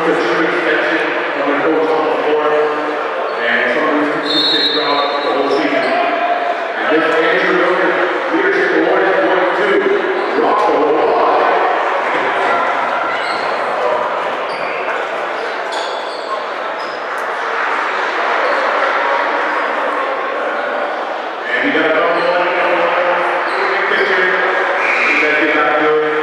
the true extension of their coach on the floor, and someone who's consistent throughout the whole season. And this Andrew Miller Leadership Award is going to Rocco. And we got a couple of picture. You guys get back to it.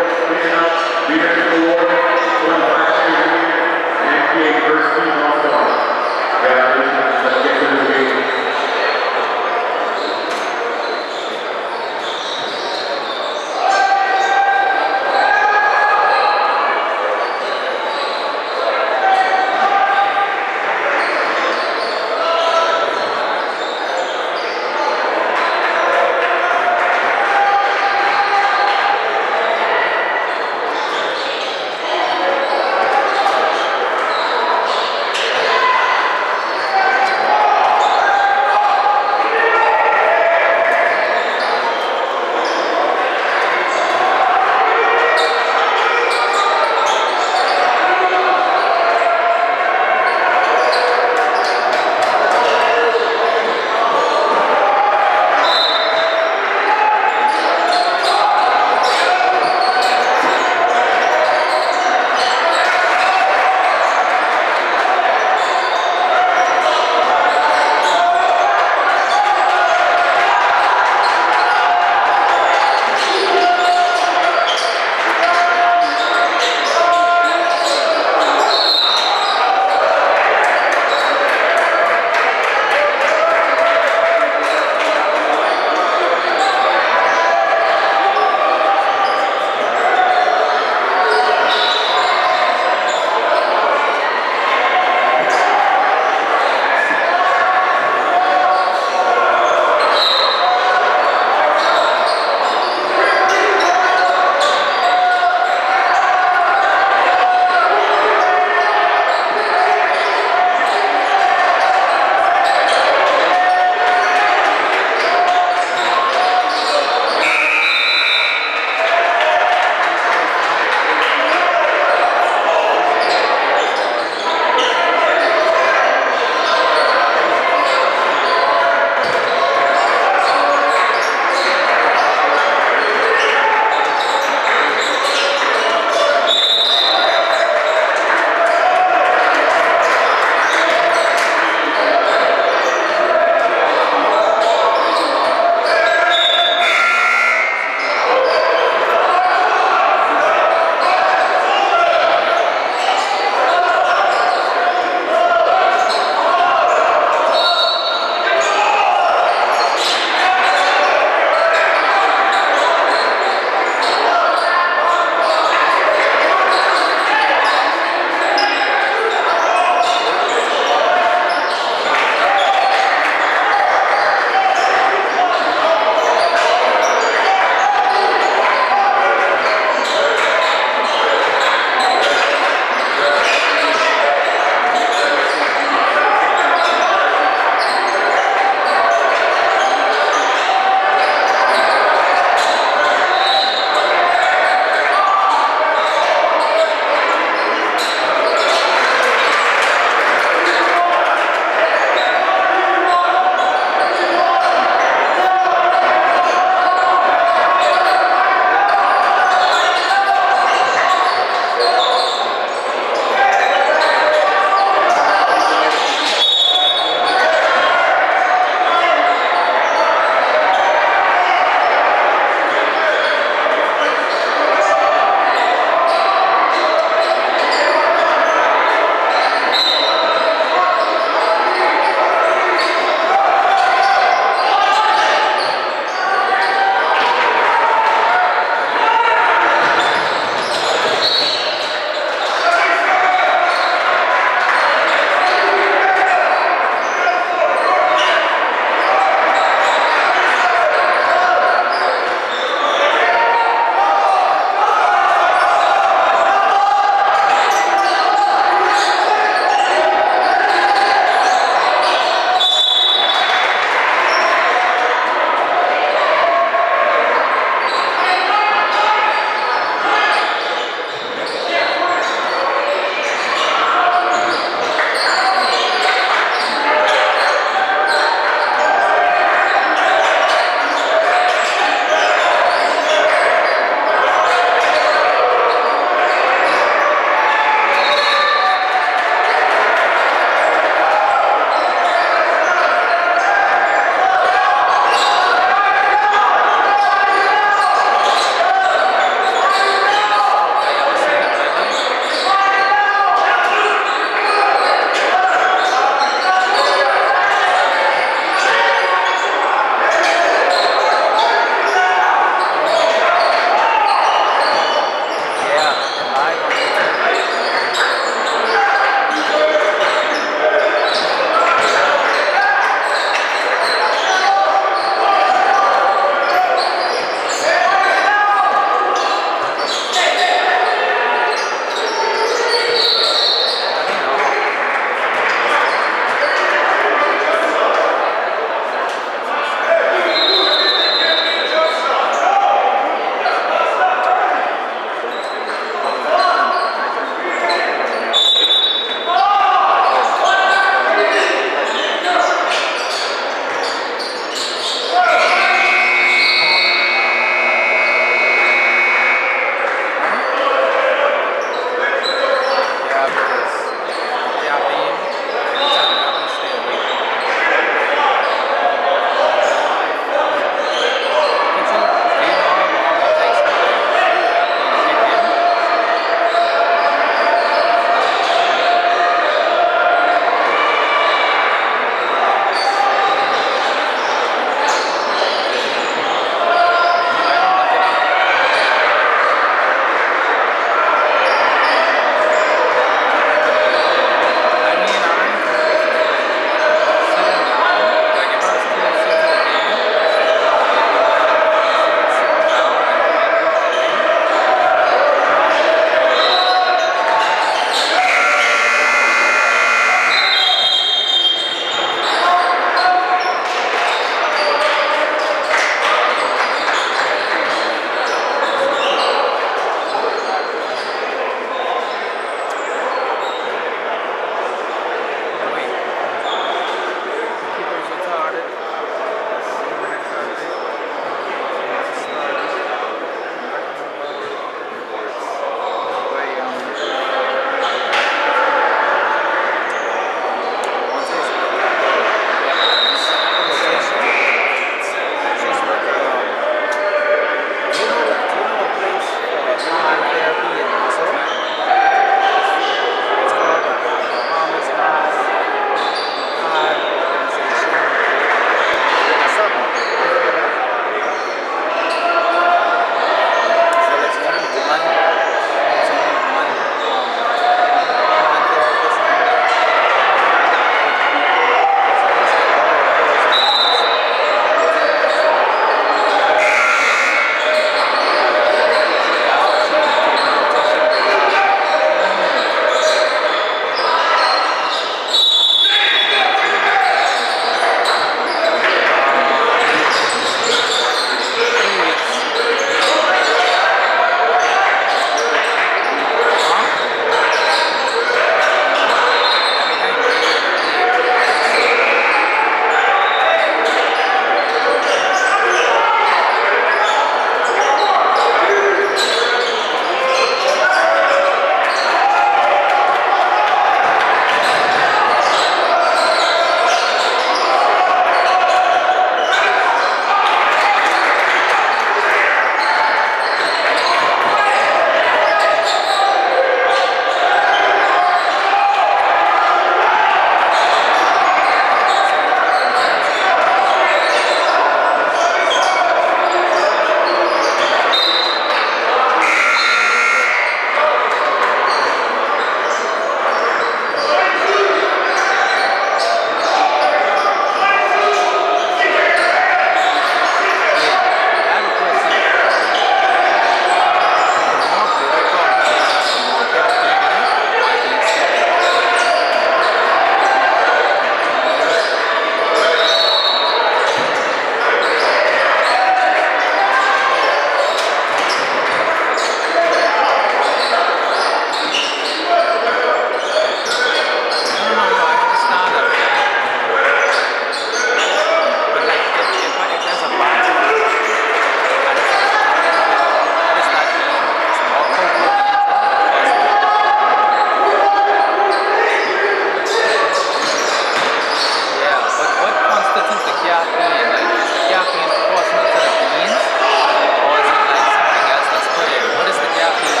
keep the caffeine? Like, is the caffeine proportional to the beans? Or is it like something else that's put in? What is the caffeine?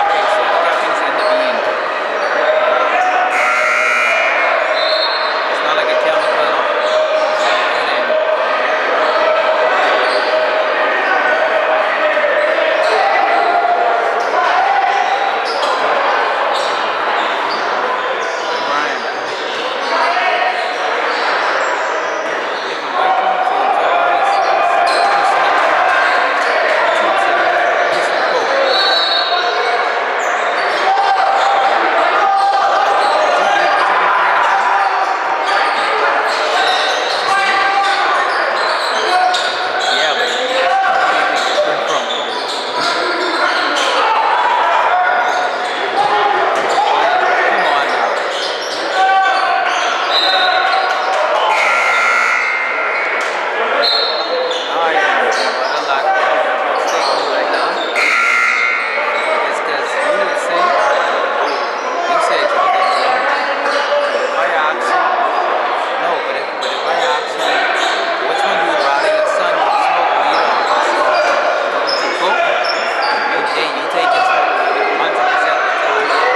Okay, so the caffeine's in the bean. It's not like a chemical put in. Brian, if a white comes to the top, he's cool. Yeah, but it's completely different from come on now. I am but a lot of statement like that. It's because you would say you said you did too. But if I ask you no, but if I ask you which one do you rather your son smoke weed or to cook, you take his smoke weed 100% of the time.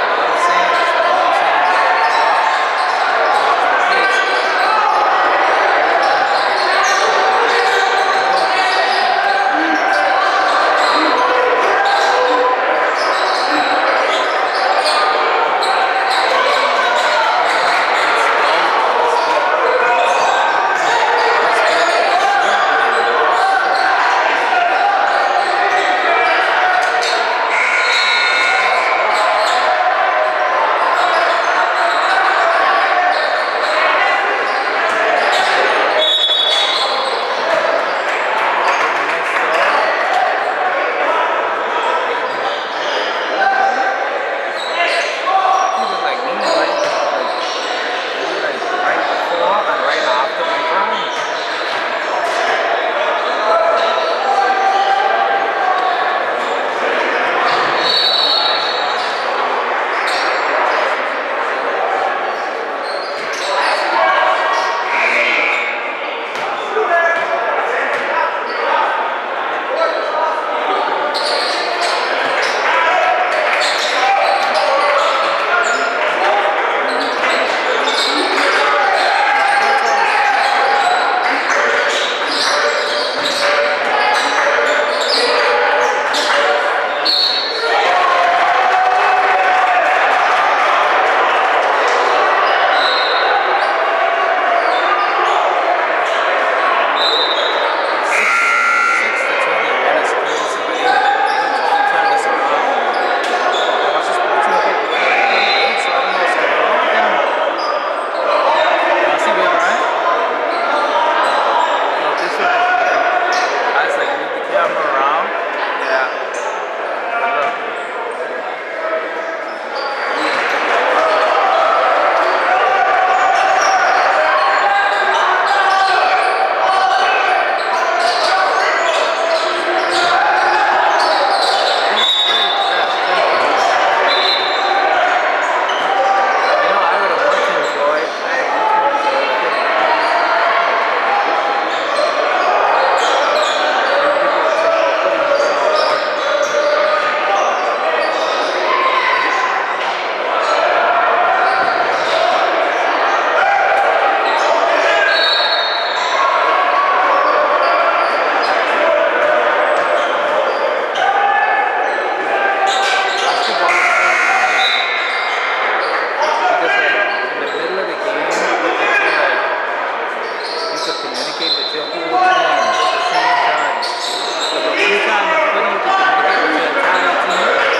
What I'm saying is people like me, right? Like right before and right after my grind. Six to 20 minutes crazy, but they turned us around. I was just watching the paper before they come late, so I don't know what's going on with them. See where Brian? No, this way. I was like, move the camera around. Yeah. Look. You know, I would have much enjoyed. Because like in the middle of the game, you could communicate with your whole team at the same time. But the only time in footy you can communicate with your entire team is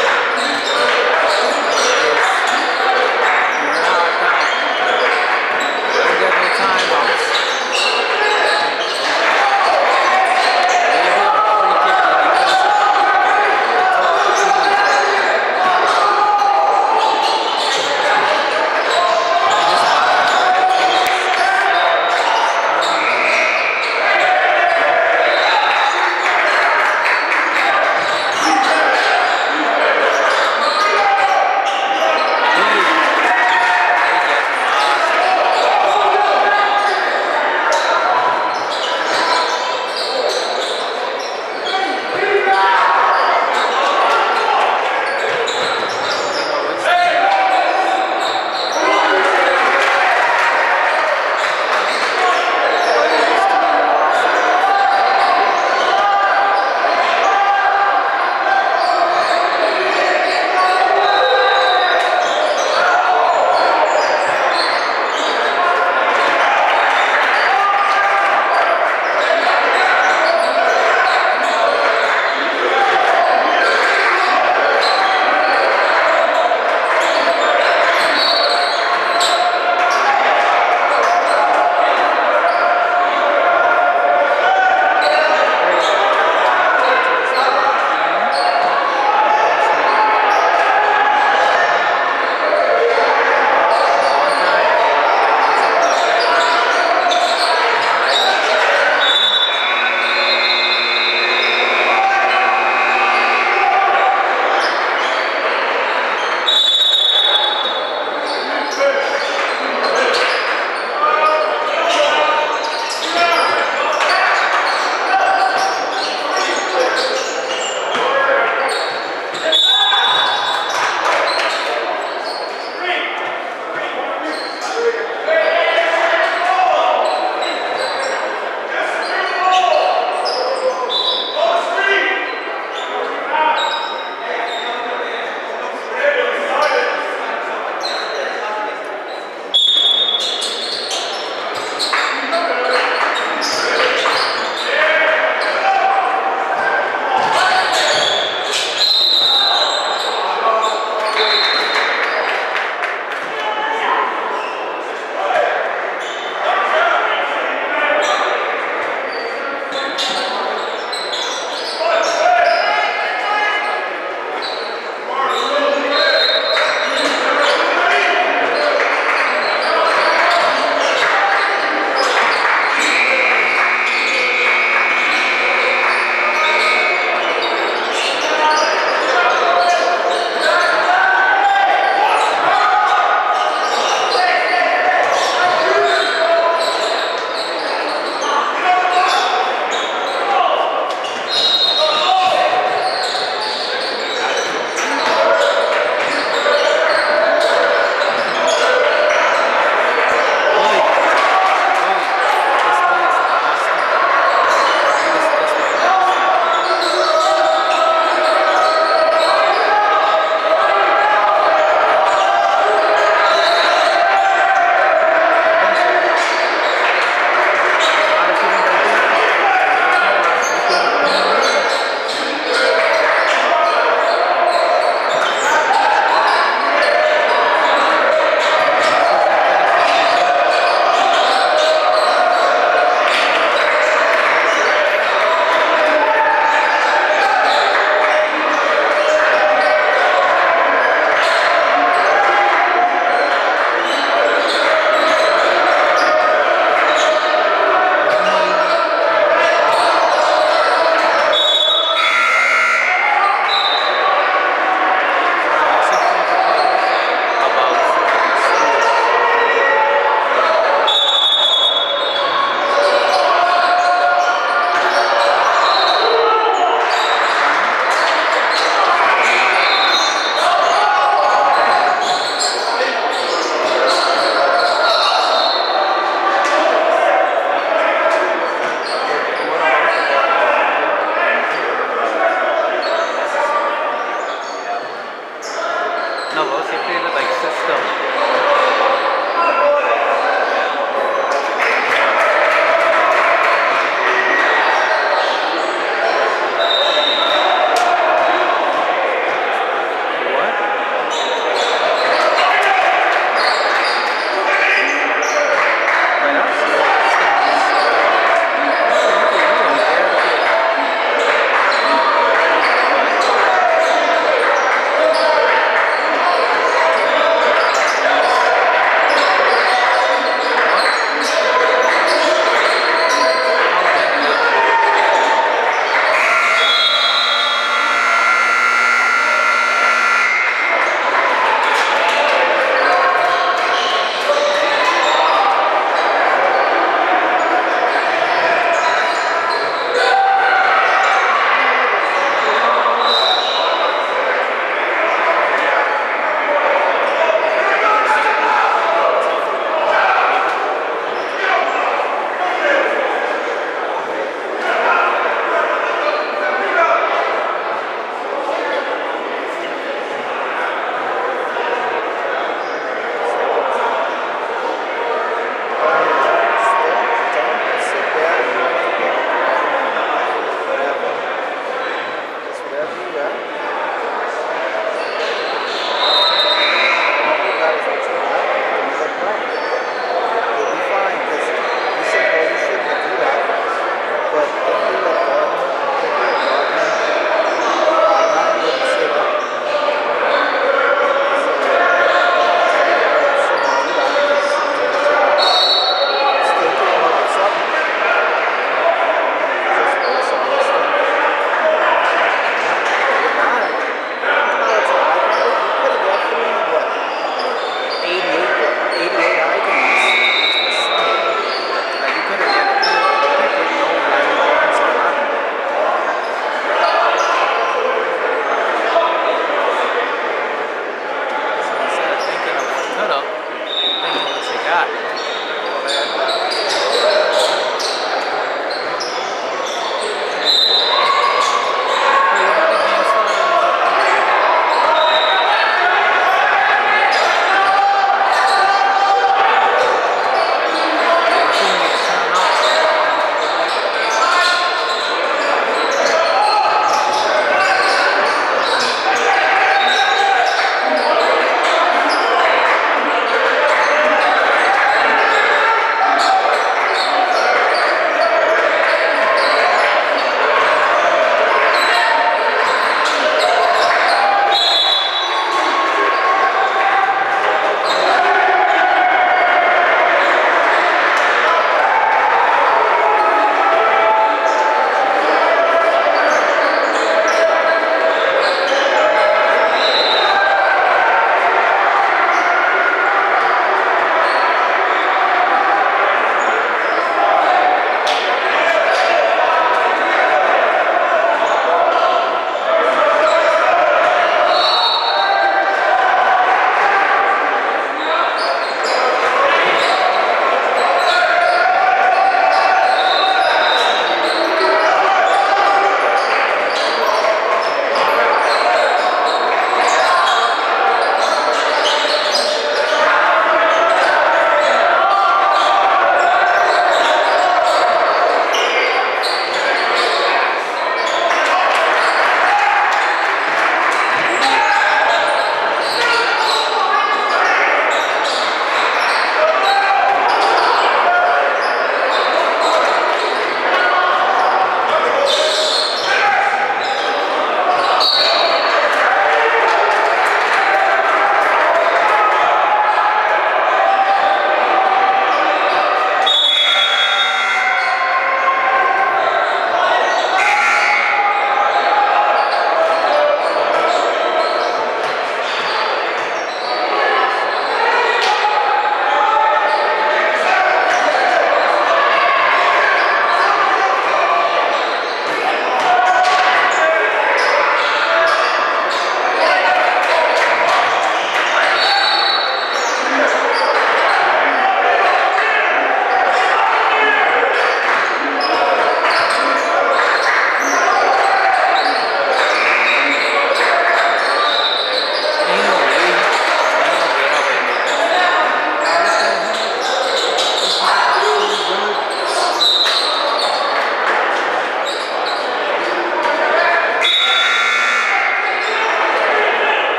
during halftime. You don't get no timeouts. When you have a free kick, your defense can talk to teams. It just matters.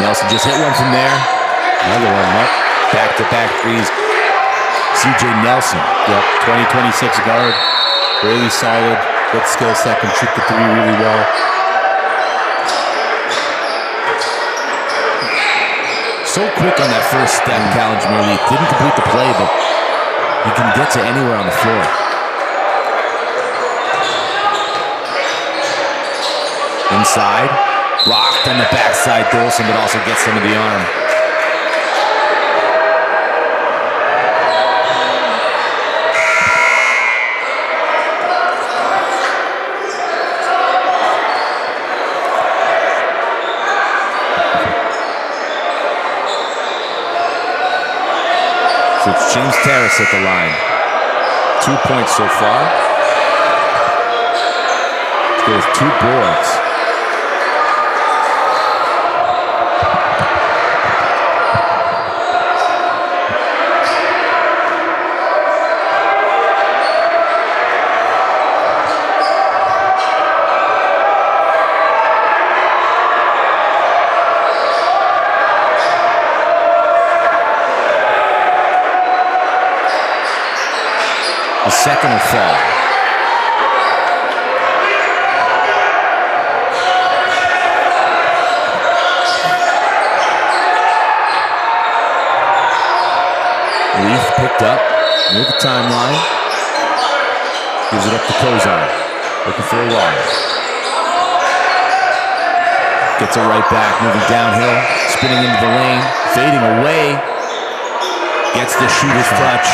Nelson just hit one from there. Another one up. Back-to-back threes. CJ Nelson. Yep, 2026 guard. Really solid. Good skill set. Can shoot the three really well. So quick on that first step, Callan Jameer Leaf. Didn't complete the play, but he can get to anywhere on the floor. Inside. Blocked on the backside, Dolson, but also gets some of the arm. So it's James Terrace at the line. 2 points so far. There's 2 boards. The second will fall. Leaf picked up near the timeline. Gives it up to Kozar. Looking for a wide. Gets it right back, moving downhill, spinning into the lane, fading away. Gets the shooter's touch.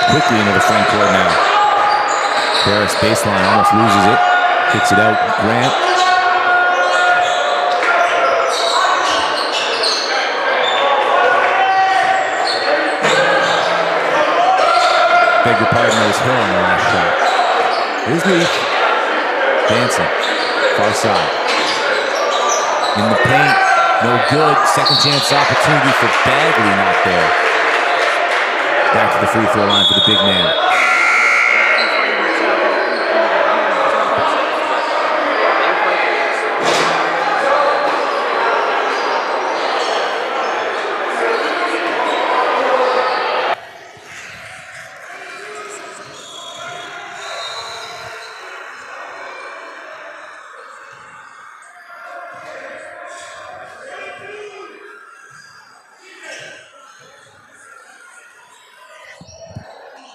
Quickly into the front court now. Harris baseline almost loses it. Kicks it out. Grant. Beg your pardon, that was Hill on the last shot. Here's Leaf. Dancing. Far side. In the paint. No good. Second chance opportunity for Bagley, not there. Back to the free throw line for the big man.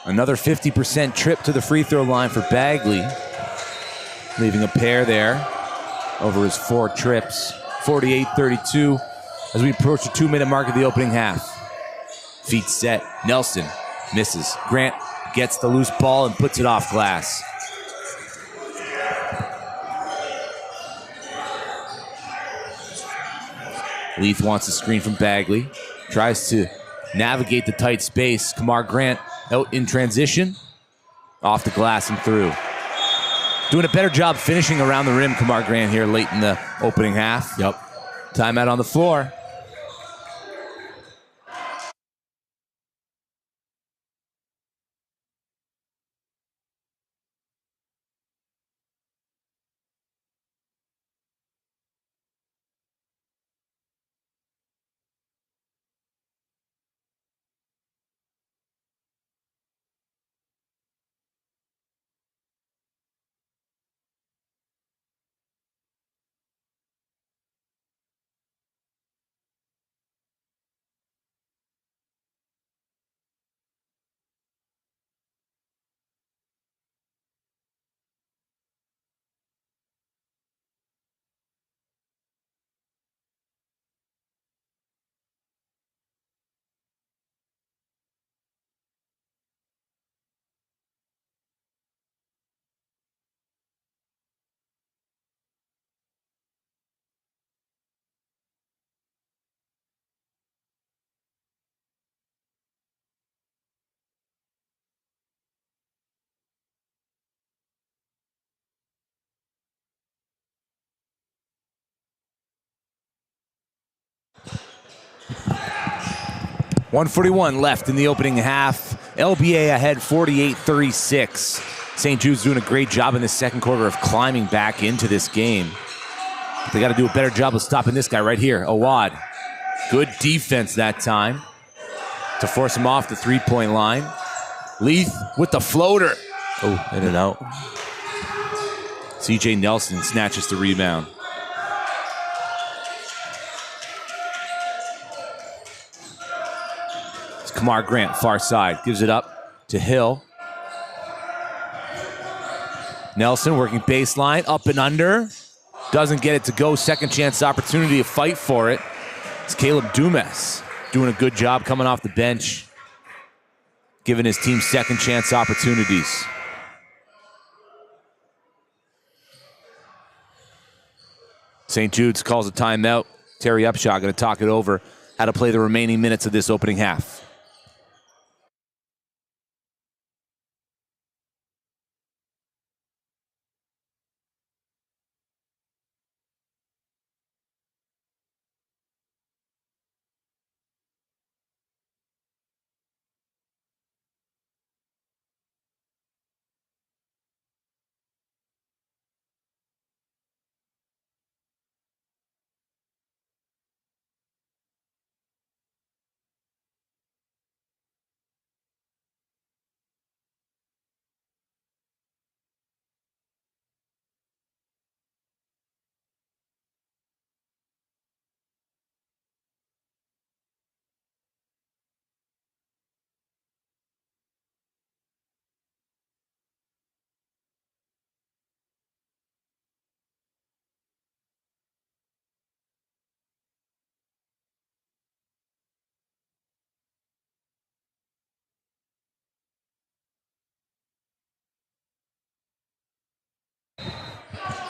Another 50% trip to the free throw line for Bagley. Leaving a pair there over his 4 trips. 48-32 as we approach the 2-minute mark of the opening half. Feet set. Nelson misses. Grant gets the loose ball and puts it off glass. Leaf wants a screen from Bagley. Tries to navigate the tight space. Kamar Grant out in transition, off the glass and through. Doing a better job finishing around the rim, Kamar Grant here late in the opening half. Yep. Timeout on the floor. .141 left in the opening half. LBA ahead 48-36. St. Jude's doing a great job in the second quarter of climbing back into this game. They got to do a better job of stopping this guy right here, Awad. Good defense that time to force him off the three-point line. Leith with the floater. Oh, in and out. CJ Nelson snatches the rebound. It's Kamar Grant, far side. Gives it up to Hill. Nelson working baseline, up and under. Doesn't get it to go. Second chance opportunity to fight for it. It's Caleb Dumas doing a good job coming off the bench, giving his team second chance opportunities. St. Jude's calls a timeout. Terry Upshaw going to talk it over how to play the remaining minutes of this opening half.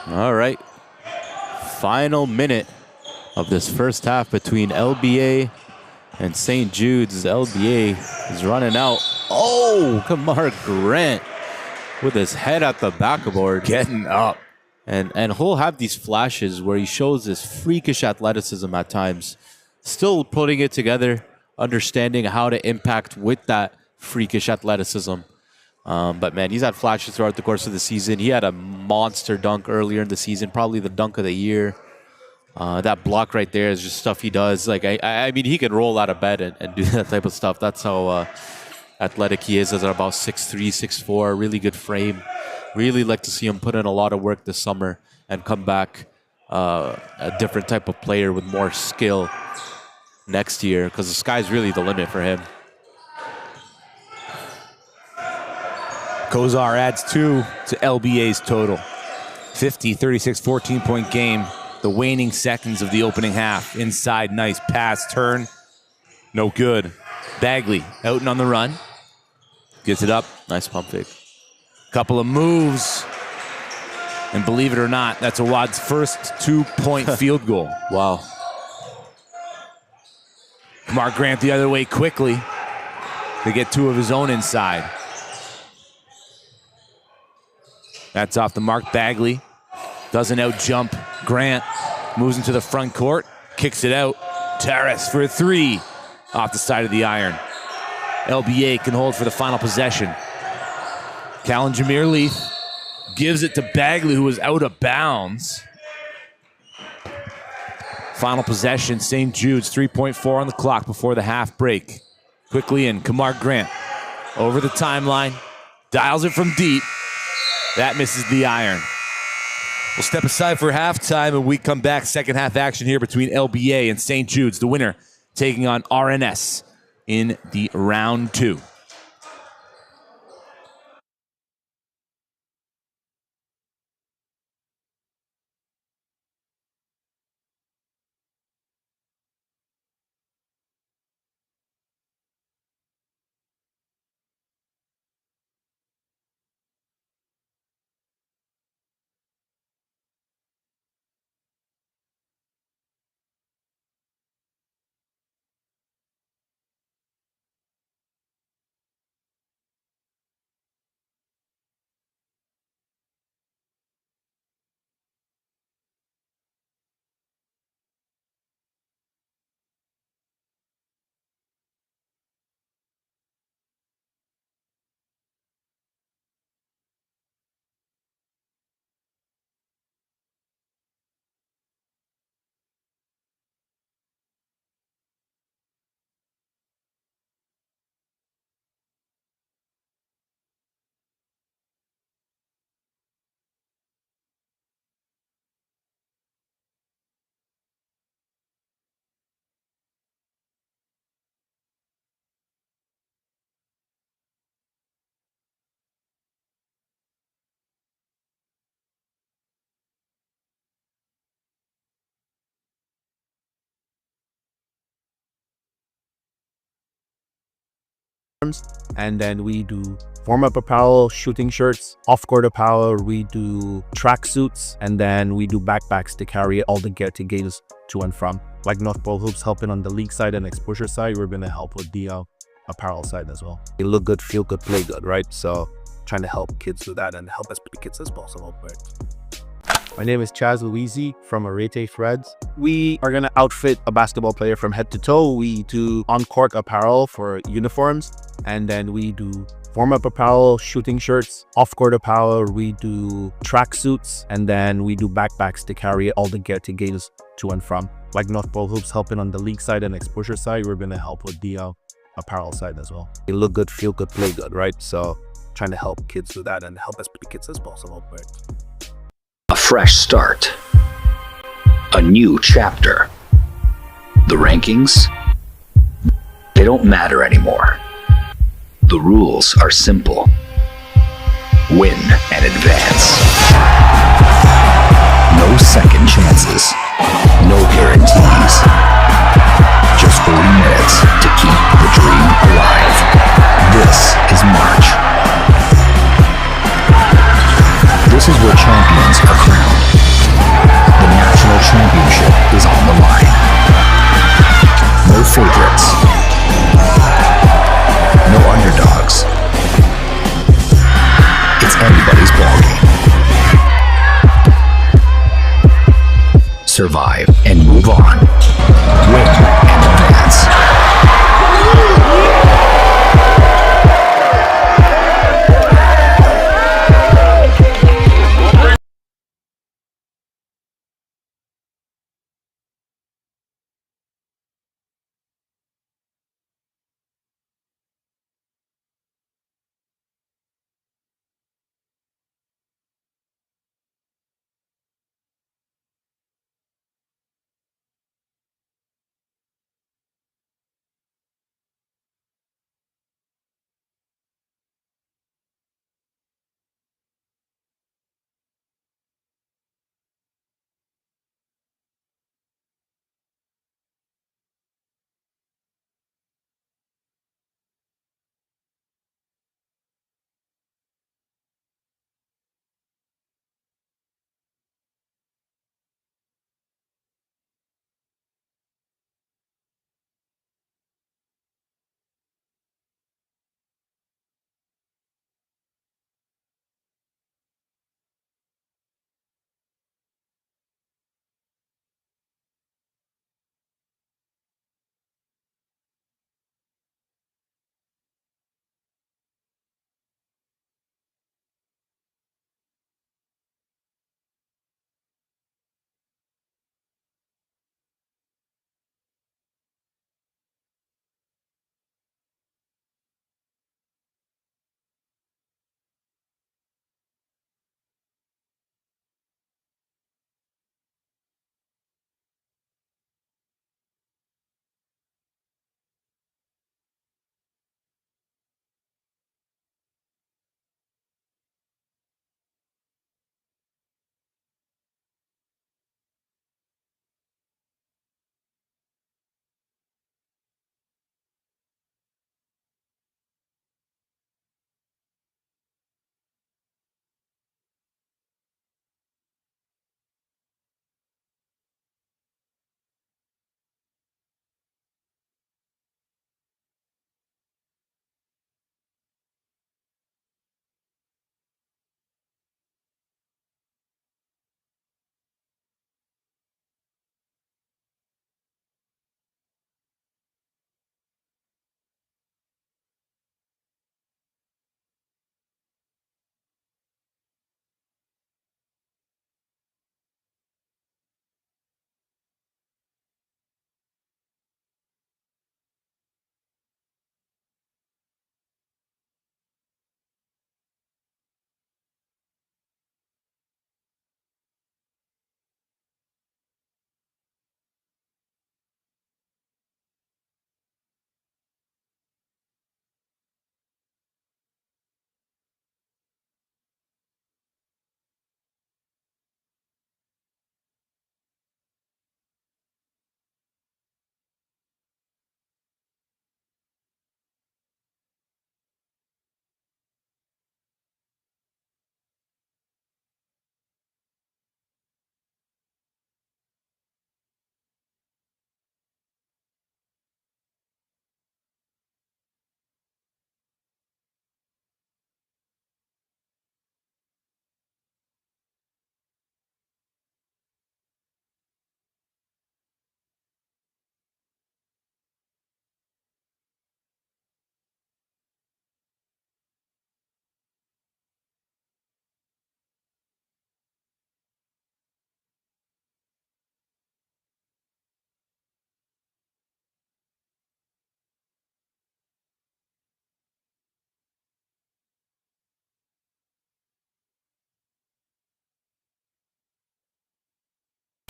All right. Final minute of this first half between LBA and St. Jude's. LBA is running out. Oh, Kamar Grant with his head at the backboard. Getting up. And he'll have these flashes where he shows this freakish athleticism at times. Still putting it together, understanding how to impact with that freakish athleticism. But man, he's had flashes throughout the course of the season. He had a monster dunk earlier in the season, probably the dunk of the year. That block right there is just stuff he does. Like I mean, he can roll out of bed and do that type of stuff. That's how athletic he is. At about 6'3", 6'4", really good frame. Really like to see him put in a lot of work this summer and come back a different type of player with more skill next year, because the sky's really the limit for him. Kozar adds 2 to LBA's total. 50, 36, 14-point game. The waning seconds of the opening half. Inside, nice pass, turn. No good. Bagley out and on the run. Gets it up. Nice pump fake. Couple of moves. And believe it or not, that's Awad's first 2-point field goal. Wow. Kamar Grant the other way quickly to get 2 of his own inside. That's off the mark. Bagley doesn't out-jump Grant. Moves into the front court. Kicks it out. Terrace for a 3. Off the side of the iron. LBA can hold for the final possession. Callan Jameer Leith gives it to Bagley, who was out of bounds. Final possession, St. Jude's. 3.4 on the clock before the half break. Quickly in, Kamar Grant over the timeline. Dials it from deep. That misses the iron. We'll step aside for halftime, and we come back. Second half action here between LBA and St. Jude's. The winner taking on RNS in the round 2. uniforms. And then we do warm-up apparel, shooting shirts, off-court apparel, we do track suits, and then we do backpacks to carry all the gear to games to and from. Like North Pole Hoops helping on the league side and exposure side, we're going to help with the apparel side as well. You look good, feel good, play good, right? So trying to help kids do that and help as many kids as possible. My name is Chaz Louisi from Arete Threads. We are going to outfit a basketball player from head to toe. We do on-court apparel for uniforms, and then we do warm-up apparel, shooting shirts, off-court apparel, we do track suits, and then we do backpacks to carry all the gear to games to and from. Like North Pole Hoops helping on the league side and exposure side, we're going to help with the apparel side as well. You look good, feel good, play good, right? So trying to help kids do that and help as many kids as possible. A fresh start. A new chapter. The rankings, they don't matter anymore. The rules are simple. Win and advance. No second chances. No guarantees. Just 40 minutes to keep the dream alive. This is March. This is where champions are crowned. The national championship is on the line. No favorites. No underdogs. It's anybody's ballgame. Survive and move on. Win and advance.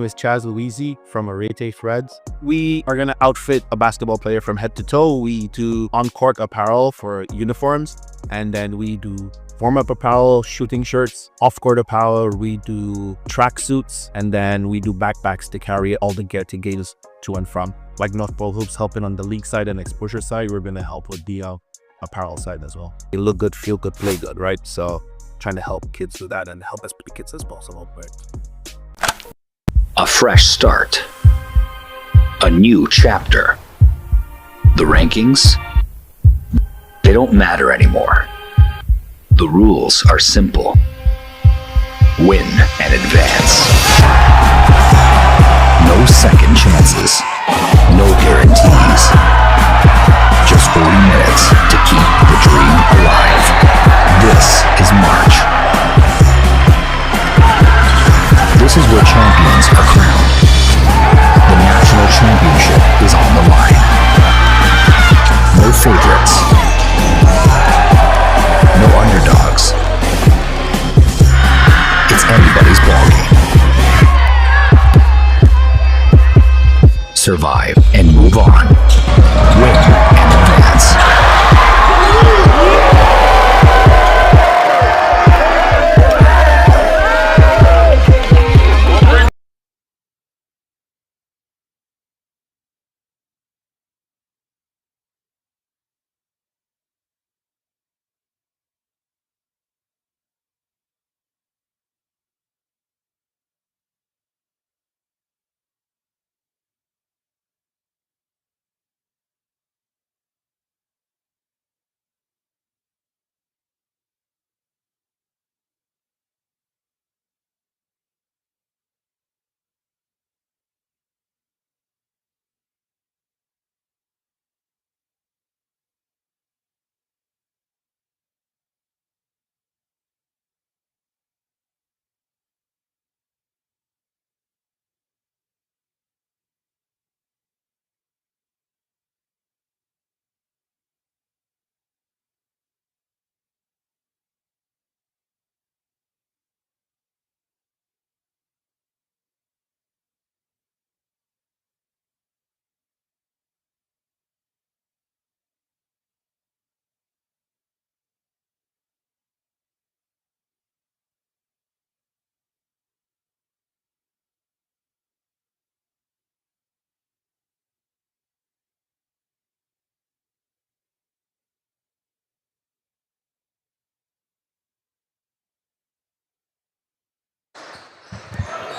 is Chaz Louisi from Arete Threads. We are going to outfit a basketball player from head to toe. We do on-court apparel for uniforms, and then we do warm-up apparel, shooting shirts, off-court apparel. We do track suits, and then we do backpacks to carry all the gear to games to and from. Like North Pole Hoops helping on the league side and exposure side, we're going to help with the apparel side as well. You look good, feel good, play good, right? So trying to help kids do that and help as many kids as possible. Right? A fresh start. A new chapter. The rankings, they don't matter anymore. The rules are simple. Win and advance. No second chances. No guarantees. Just 40 minutes to keep the dream alive. This is March. This is where champions are crowned. The national championship is on the line. No favorites. No underdogs. It's anybody's ballgame. Survive and move on. Win and advance.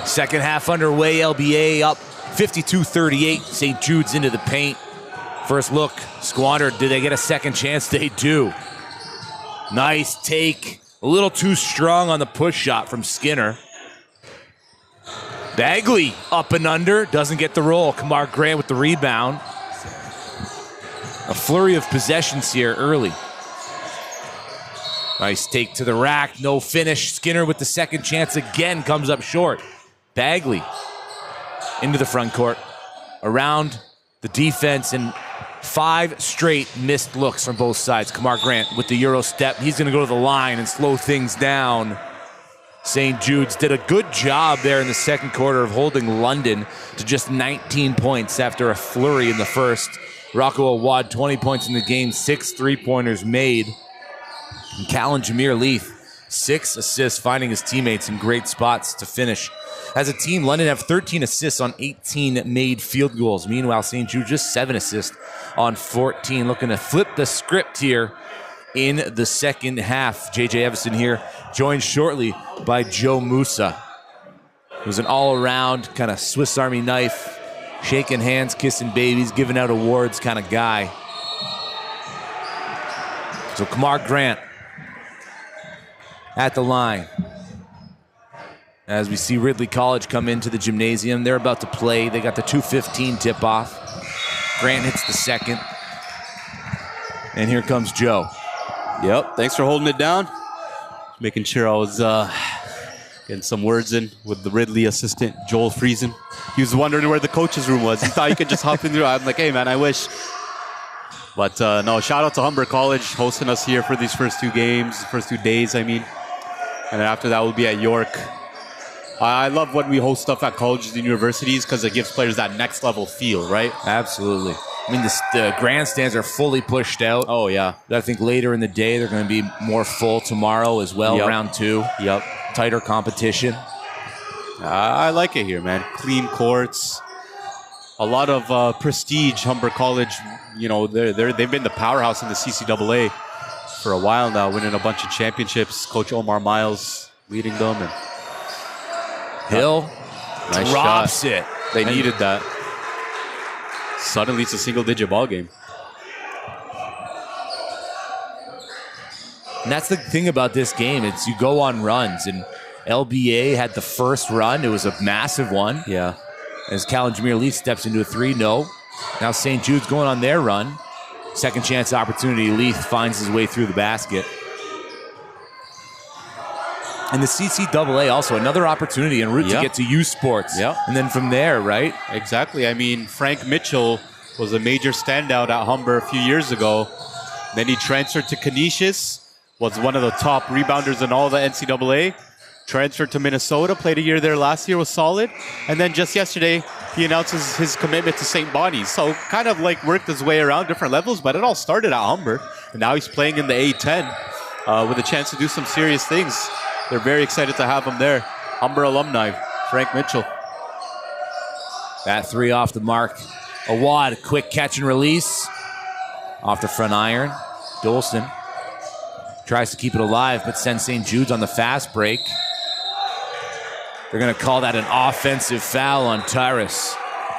Second half underway, LBA up 52-38. St. Jude's into the paint. First look, squandered. Do they get a second chance? They do. Nice take. A little too strong on the push shot from Skinner. Bagley up and under. Doesn't get the roll. Kamar Grant with the rebound. A flurry of possessions here early. Nice take to the rack. No finish. Skinner with the second chance again comes up short. Bagley into the front court, around the defense, and 5 straight missed looks from both sides. Kamar Grant with the Euro step. He's going to go to the line and slow things down. St. Jude's did a good job there in the second quarter of holding London to just 19 points after a flurry in the first. Rocco Awad, 20 points in the game, 6 3-pointers made. And Callan Jameer Leith, 6 assists, finding his teammates in great spots to finish. As a team, London have 13 assists on 18 made field goals. Meanwhile, St. Jude just 7 assists on 14. Looking to flip the script here in the second half. J.J. Everson here, joined shortly by Joe Musa, who's an all-around kind of Swiss Army knife, shaking hands, kissing babies, giving out awards kind of guy. So Kamar Grant at the line. As we see Ridley College come into the gymnasium, they're about to play. They got the 2:15 tip-off. Grant hits the second. And here comes Joe. Yep, thanks for holding it down. Making sure I was getting some words in with the Ridley assistant, Joel Friesen. He was wondering where the coach's room was. He thought he could just hop in there. I'm like, hey, man, I wish. But no, shout out to Humber College hosting us here for these first 2 games, first 2 days, I mean. And then after that, we'll be at York. I love when we host stuff at colleges and universities because it gives players that next level feel, right? Absolutely. I mean, the grandstands are fully pushed out. Oh, yeah. I think later in the day they're going to be more full tomorrow as well, Yep. round 2. Yep. Tighter competition. I like it here, man. Clean courts. A lot of prestige. Humber College, they've been the powerhouse in the CCAA for a while now, winning a bunch of championships. Coach Omar Miles leading them. And Hill nice drops shot. it. They needed that. Suddenly it's a single-digit ball game. And that's the thing about this game. It's you go on runs, and LBA had the first run. It was a massive one. Yeah. As Cal and Jameer Leaf steps into a 3-0. Now St. Jude's going on their run. Second chance opportunity. Leaf finds his way through the basket. And the CCAA also another opportunity en route to get to U Sports. Yeah. And then from there, right? Exactly. I mean, Frank Mitchell was a major standout at Humber a few years ago. Then he transferred to Canisius, was one of the top rebounders in all the NCAA. Transferred to Minnesota, played a year there last year, was solid. And then just yesterday, he announces his commitment to St. Bonnie's. So kind of like worked his way around different levels, but it all started at Humber. And now he's playing in the A10 with a chance to do some serious things. They're very excited to have him there. Humber alumni, Frank Mitchell. That 3 off the mark. Awad, quick catch and release. Off the front iron. Dolson tries to keep it alive, but sends St. Jude's on the fast break. They're going to call that an offensive foul on Tyrus.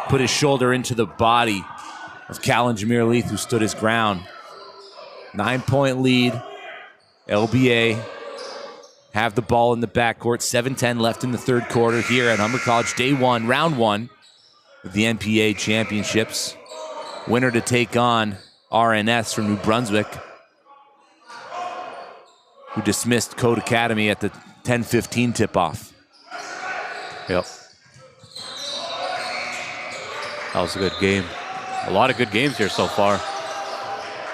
Put his shoulder into the body of Cal and Jameer Leith, who stood his ground. 9-point lead. LBA have the ball in the backcourt. 7:10 left in the third quarter here at Humber College. Day 1, round 1 of the NPA championships. Winner to take on RNS from New Brunswick, who dismissed Code Academy at the 10:15 tip-off. Yep. That was a good game. A lot of good games here so far.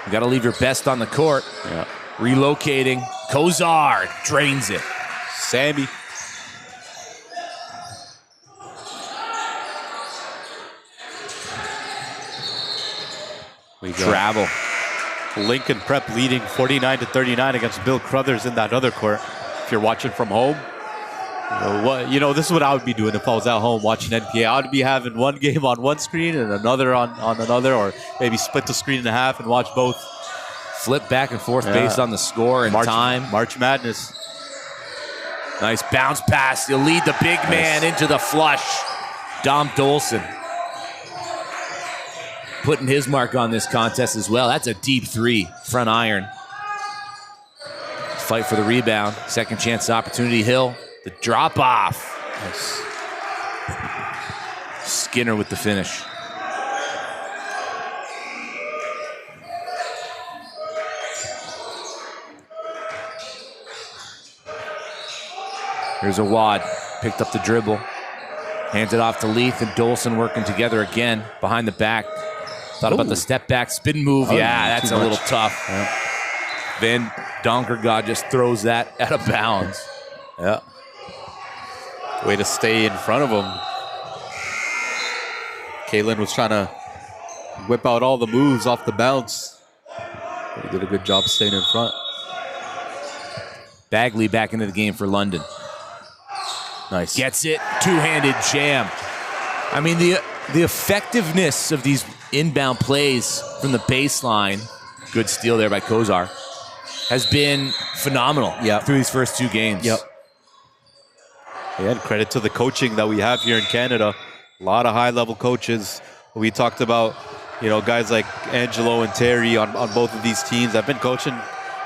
You got to leave your best on the court. Yeah. Relocating. Kozar drains it. Sammy. We got Travel. Lincoln Prep leading 49-39 against Bill Crothers in that other court. If you're watching from home, this is what I would be doing if I was at home watching NPA. I would be having one game on one screen and another on another, or maybe split the screen in half and watch both. Flip back and forth based on the score and time. March Madness. Nice bounce pass. You'll lead the big man into the flush. Dom Dolson putting his mark on this contest as well. That's a deep 3, front iron. Fight for the rebound. Second chance opportunity. Hill. The drop off. Nice. Skinner with the finish. Here's Awad. Picked up the dribble. Hands it off to Leith and Dolson working together again behind the back. Thought about the step back spin move. Yeah, that's a little tough. Yeah. Van Donkergod just throws that out of bounds. Yeah. Way to stay in front of him. Kalen was trying to whip out all the moves off the bounce. But he did a good job staying in front. Bagley back into the game for London. Nice. Gets it. Two-handed jam. I mean, the effectiveness of these inbound plays from the baseline, good steal there by Kozar, has been phenomenal through these first 2 games. Yep. Yeah, and credit to the coaching that we have here in Canada. A lot of high-level coaches. We talked about, guys like Angelo and Terry on both of these teams. I've been coaching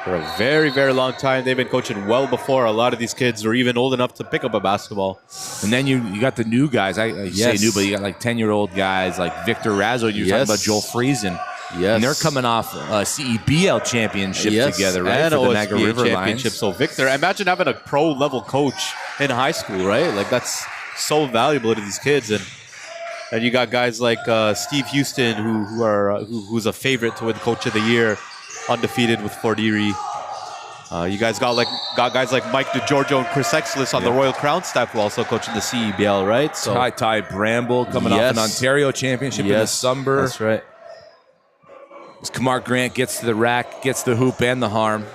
for a very, very long time. They've been coaching well before a lot of these kids were even old enough to pick up a basketball. And then you got the new guys. I say new, but you got like 10-year-old guys like Victor Razzo. You were talking about Joel Friesen. Yes. And they're coming off a CEBL championship together, right? And for the OSBA Niagara River championship. Lions. So Victor, imagine having a pro-level coach in high school, right? Like that's so valuable to these kids. And you got guys like Steve Houston, who's a favorite to win Coach of the Year, undefeated with Fort Erie. You guys got guys like Mike DeGiorgio and Chris Exelis on the Royal Crown staff who also coaching the CEBL, right? So Ty Bramble coming off an Ontario championship in the Summer. That's right. As Kamar Grant gets to the rack, gets the hoop and the harm.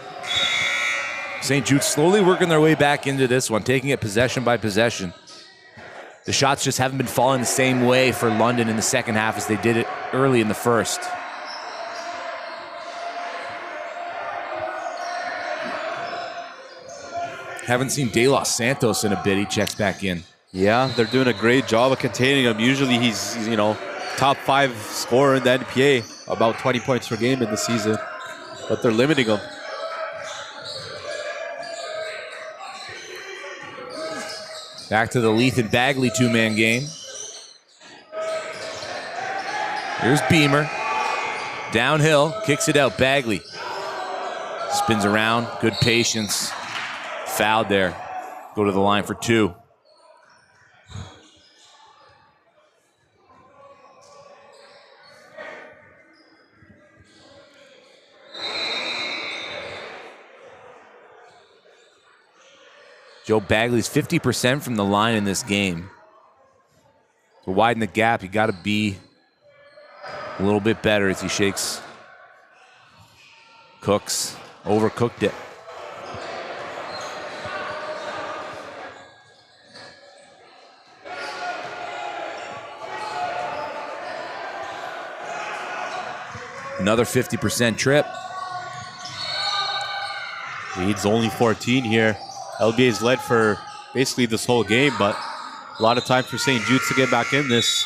St. Jude slowly working their way back into this one, taking it possession by possession. The shots just haven't been falling the same way for London in the second half as they did it early in the first. Haven't seen De Los Santos in a bit. He checks back in. Yeah, they're doing a great job of containing him. Usually he's top 5 scorer in the NPA, about 20 points per game in the season, but they're limiting him. Back to the Leith and Bagley two-man game. Here's Beamer. Downhill, kicks it out. Bagley spins around. Good patience. Fouled there. Go to the line for 2. Joe Bagley's 50% from the line in this game. To widen the gap, you got to be a little bit better as he shakes Cooks. Overcooked it. Another 50% trip. Lead's only 14 here. LBA's led for basically this whole game, but a lot of time for St. Jude's to get back in this.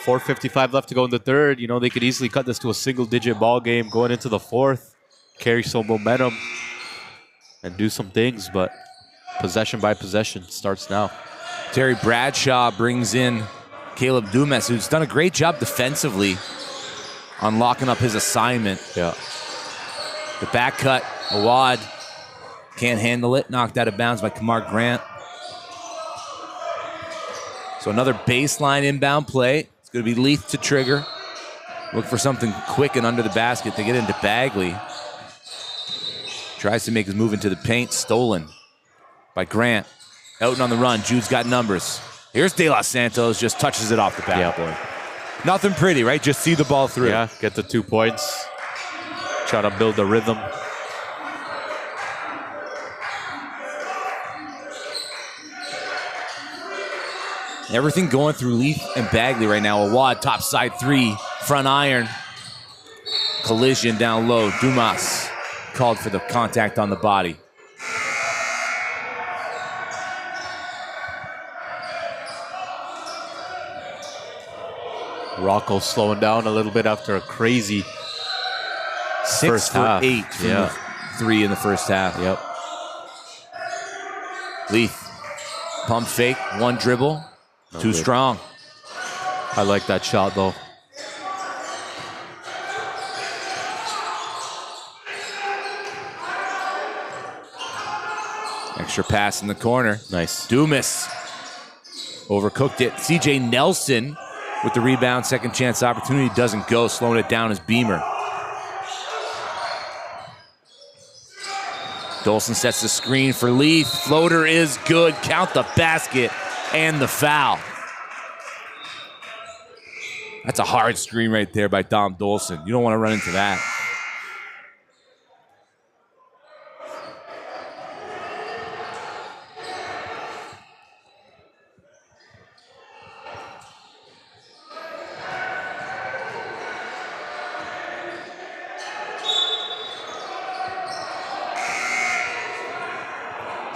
4:55 left to go in the third. They could easily cut this to a single-digit ball game going into the fourth, carry some momentum, and do some things, but possession by possession starts now. Terry Bradshaw brings in Caleb Dumas, who's done a great job defensively on locking up his assignment. Yeah. The back cut, Awad can't handle it. Knocked out of bounds by Kamar Grant. So another baseline inbound play. It's going to be Leith to trigger. Look for something quick and under the basket to get into Bagley. Tries to make his move into the paint. Stolen by Grant. Out and on the run. Jude's got numbers. Here's De Los Santos. Just touches it off the backboard. Nothing pretty, right? Just see the ball through. Yeah, get the 2 points. Try to build a rhythm. Everything going through Leith and Bagley right now. Awad, top side 3, front iron. Collision down low. Dumas called for the contact on the body. Rocco slowing down a little bit after a crazy 6 first for half. 8 from the 3 in the first half. Yep. Leith, pump fake, 1 dribble, too strong. I like that shot though. Extra pass in the corner. Nice. Dumas overcooked it. CJ Nelson with the rebound, second chance opportunity, doesn't go. Slowing it down is Beamer. Dolson sets the screen for Leith. Floater is good. Count the basket and the foul. That's a hard screen right there by Dom Dolson. You don't want to run into that.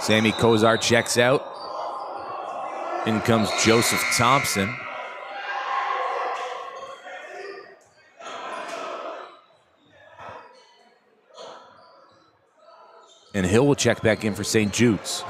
Sammy Kozar checks out. In comes Joseph Thompson. And Hill will check back in for St. Jude's.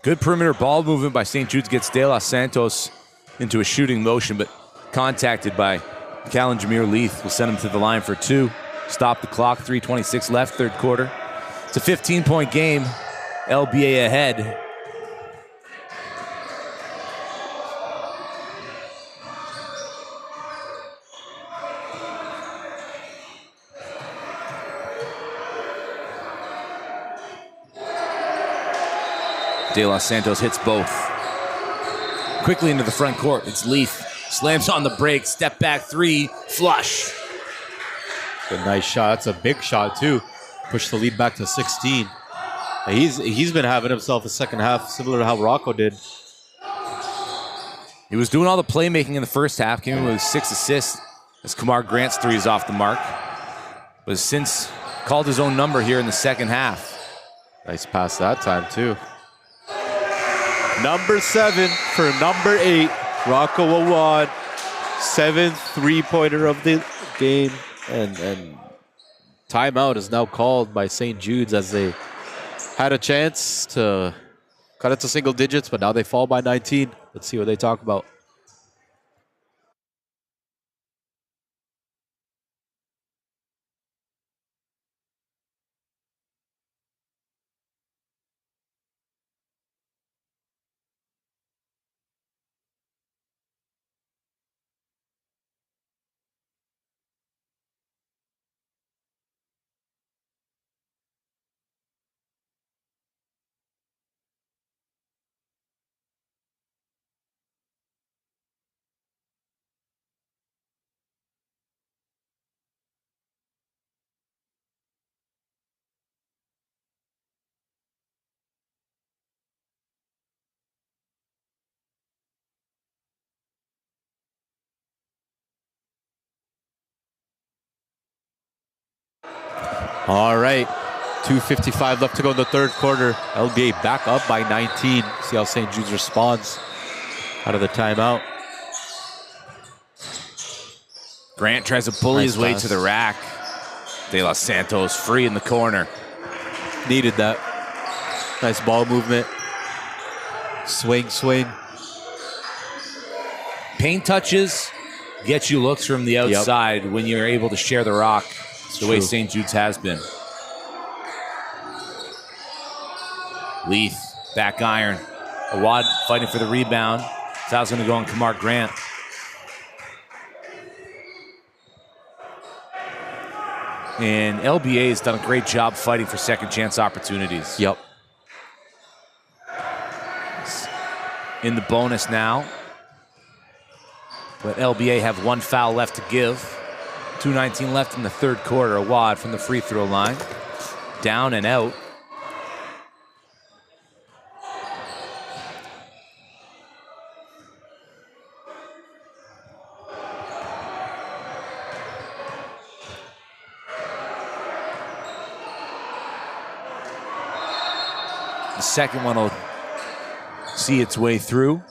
Good perimeter ball movement by St. Jude's gets De Los Santos into a shooting motion, but contacted by Callan Jameer Leith will send him to the line for 2. Stop the clock, 3:26 left, third quarter. It's a 15-point game. LBA ahead. De Los Santos hits both. Quickly into the front court. It's Leaf. Slams on the break. Step back three. Flush. A nice shot. It's a big shot, too. Push the lead back to 16. He's been having himself a second half similar to how Rocco did. He was doing all the playmaking in the first half. Came in with 6 assists as Kamar Grant's three is off the mark. But has since called his own number here in the second half. Nice pass that time, too. Number 7 for number 8, Rocco Awad. 7th three-pointer of the game. And timeout is now called by St. Jude's as they had a chance to cut it to single digits, but now they fall by 19. Let's see what they talk about. All right, 2:55 left to go in the third quarter. LBA back up by 19. See how St. Jude's responds out of the timeout. Grant tries to bully Nice his way pass. to the rack. De Los Santos free in the corner. Needed that. Nice ball movement. Swing. Paint touches get you looks from the outside when you're able to share the rock the way true. St. Jude's has been. Leaf, back iron. Awad fighting for the rebound. Foul's going to go on Kamar Grant. And LBA has done a great job fighting for second chance opportunities. Yep. In the bonus now. But LBA have one foul left to give. 2:19 left in the third quarter. Awad from the free throw line. Down and out. The second one will see its way through.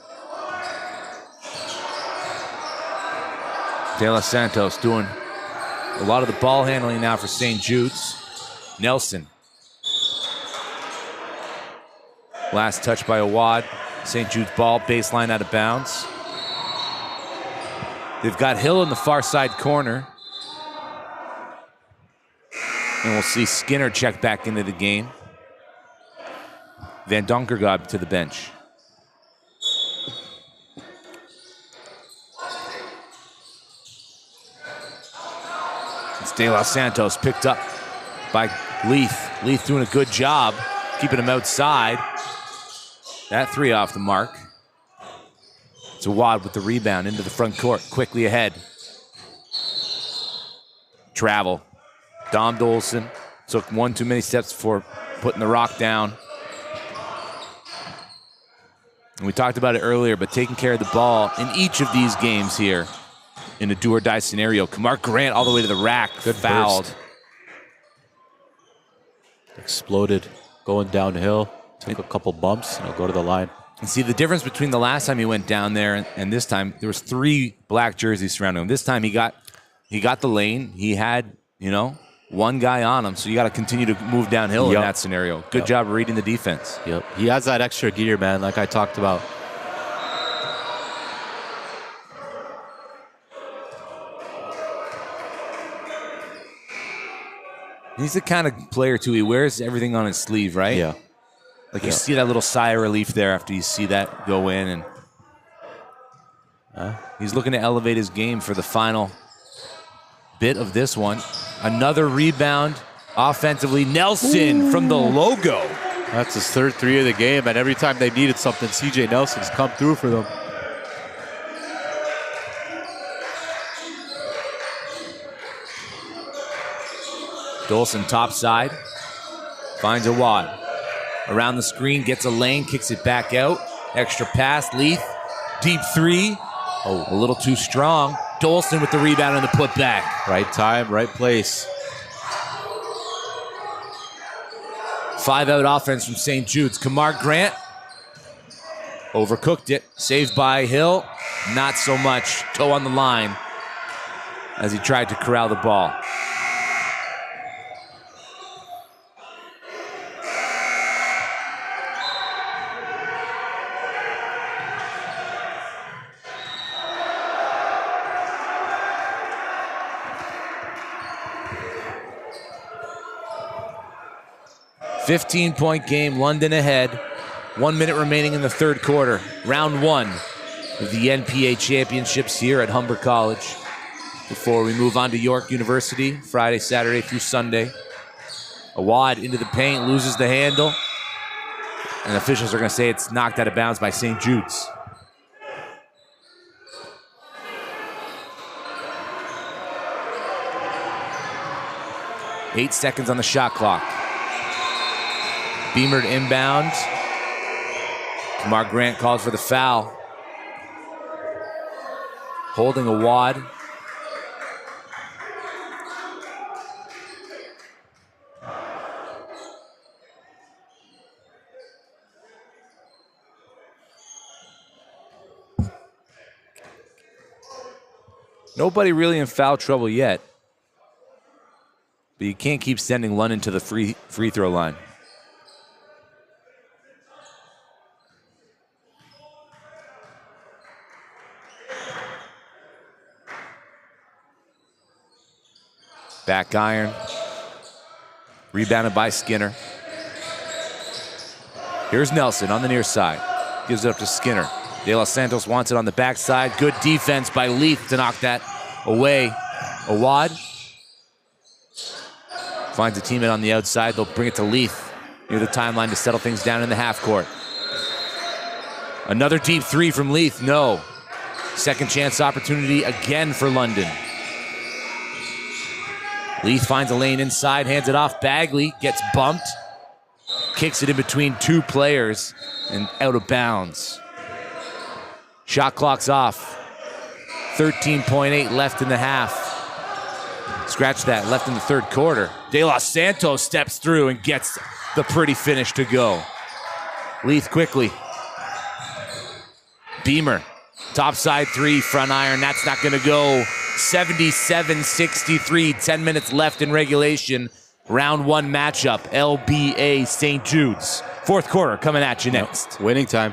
De Los Santos doing a lot of the ball handling now for St. Jude's. Nelson. Last touch by Awad. St. Jude's ball, baseline out of bounds. They've got Hill in the far side corner. And we'll see Skinner check back into the game. Van Donkergod to the bench. It's De Los Santos picked up by Leaf. Leaf doing a good job keeping him outside. That three off the mark. It's Awad with the rebound into the front court. Quickly ahead. Travel. Dom Dolson took one too many steps before putting the rock down. And we talked about it earlier, but taking care of the ball in each of these games here in a do or die scenario. Kamar Grant all the way to the rack. Good fouled. burst. Exploded, going downhill. Took a couple bumps, and he'll go to the line. And see, the difference between the last time he went down there and this time, there was 3 black jerseys surrounding him. This time he got the lane. He had, one guy on him, so you got to continue to move downhill in that scenario. Good job reading the defense. Yep. He has that extra gear, man, like I talked about. He's the kind of player, too. He wears everything on his sleeve, right? Yeah. Like, you see that little sigh of relief there after you see that go in. And he's looking to elevate his game for the final bit of this one. Another rebound offensively. Nelson from the logo. That's his third three of the game, and every time they needed something, CJ Nelson's come through for them. Dolson top side. Finds a wad. Around the screen, gets a lane, kicks it back out. Extra pass, Leith. Deep three. Oh, a little too strong. Dolson with the rebound and the putback. Right time, right place. 5-out offense from St. Jude's. Kamar Grant overcooked it. Saved by Hill. Not so much. Toe on the line as he tried to corral the ball. .15 game, London ahead. 1 minute remaining in the third quarter. Round one of the NPA championships here at Humber College. Before we move on to York University, Friday, Saturday through Sunday. Awad into the paint, loses the handle. And officials are going to say it's knocked out of bounds by St. Jude's. Eight seconds on the shot clock. Beamer to inbound. Kamar Grant calls for the foul. Holding a wad. Nobody really in foul trouble yet. But you can't keep sending London to the free throw line. Back iron. Rebounded by Skinner. Here's Nelson on the near side. Gives it up to Skinner. De Los Santos wants it on the backside. Good defense by Leith to knock that away. Awad finds a teammate on the outside. They'll bring it to Leith near the timeline to settle things down in the half court. Another deep three from Leith. No. Second chance opportunity again for London. Leith finds a lane inside, hands it off. Bagley gets bumped, kicks it in between two players and out of bounds. Shot clock's off. 13.8 left in the half. Scratch that, left in the third quarter. De Los Santos steps through and gets the pretty finish to go. Leith quickly. Beamer, topside three, front iron, that's not gonna go. 77-63, 10 minutes left in regulation. Round one matchup, LBA St. Jude's. Fourth quarter coming at you next. Winning time.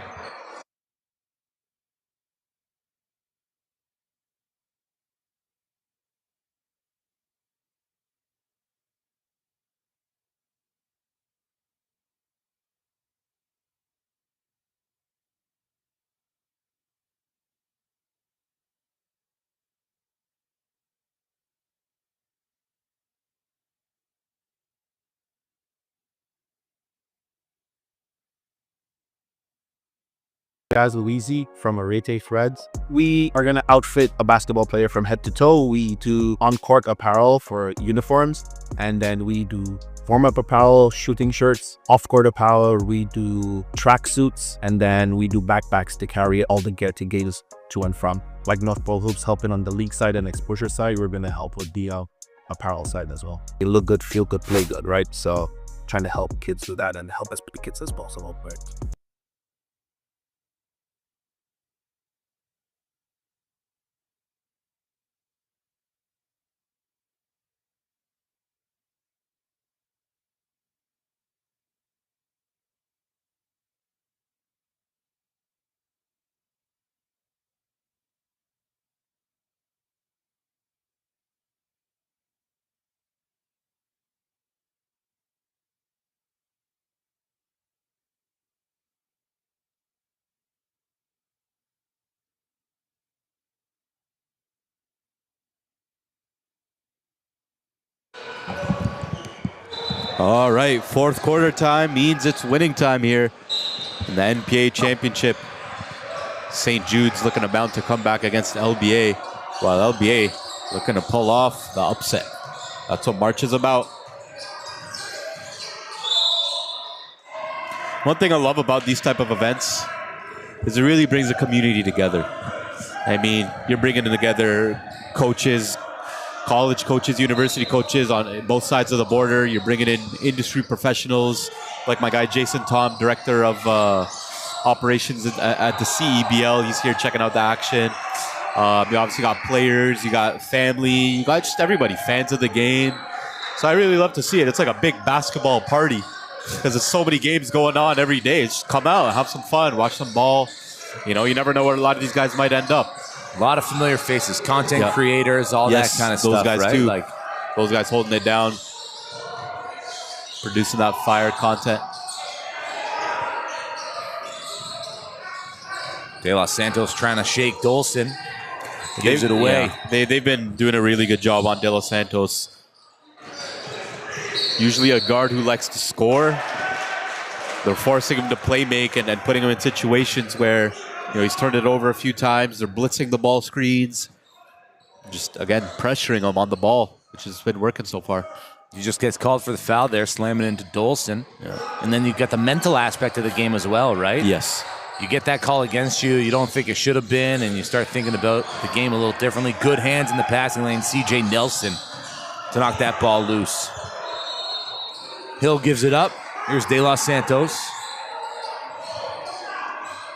Guys, Luisi from Arete Threads. We are gonna outfit a basketball player from head to toe. We do on-court apparel for uniforms, and then we do warm-up apparel, shooting shirts, off-court apparel. We do track suits, and then we do backpacks to carry all the gear to games to and from. Like North Pole Hoops helping on the league side and exposure side, we're gonna help with the apparel side as well. You look good, feel good, play good, right? So trying to help kids do that and help as many kids as possible. Right? All right, fourth quarter time means it's winning time here in the NPA championship. St. Jude's looking about to come back against LBA, while LBA looking to pull off the upset. That's what March is about. One thing I love about these type of events is it really brings the community together. I mean, you're bringing together coaches, college coaches, university coaches on both sides of the border. You're bringing in industry professionals like my guy Jason Tom, director of operations at the CEBL. He's here checking out the action. You obviously got players, you got family, you got just everybody, fans of the game. So I really love to see it. It's like a big basketball party because there's so many games going on every day. Just come out, have some fun, watch some ball. You know, you never know where a lot of these guys might end up. A lot of familiar faces, content creators, all that kind of those stuff, guys right? too. Like those guys holding it down, producing that fire content. De Los Santos trying to shake Dolson. Gives it away. Yeah, they've been doing a really good job on De Los Santos. Usually a guard who likes to score. They're forcing him to play make and putting him in situations where he's turned it over a few times. They're blitzing the ball screens. Just, again, pressuring him on the ball, which has been working so far. He just gets called for the foul there, slamming into Dolson. Yeah. And then you've got the mental aspect of the game as well, right? Yes. You get that call against you, you don't think it should have been, and you start thinking about the game a little differently. Good hands in the passing lane, CJ Nelson to knock that ball loose. Hill gives it up. Here's De Los Santos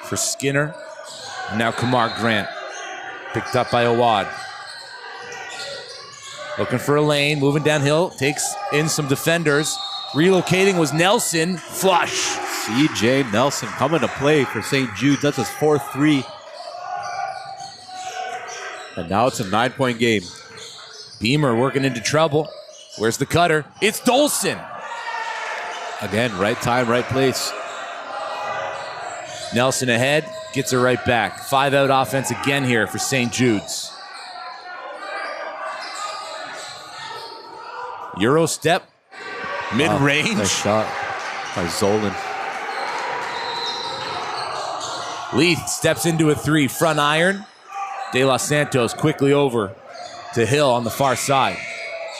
for Skinner. And now Kamar Grant, picked up by Awad. Looking for a lane, moving downhill, takes in some defenders. Relocating was Nelson, flush. CJ Nelson coming to play for St. Jude. That's his 4th 3. And now it's a 9-point game. Beamer working into trouble. Where's the cutter? It's Dolson. Again, right time, right place. Nelson ahead, gets it right back. 5-out offense again here for St. Jude's. Euro step, mid-range. Wow, nice shot by Zolan. Leith steps into a 3, front iron. De Los Santos quickly over to Hill on the far side.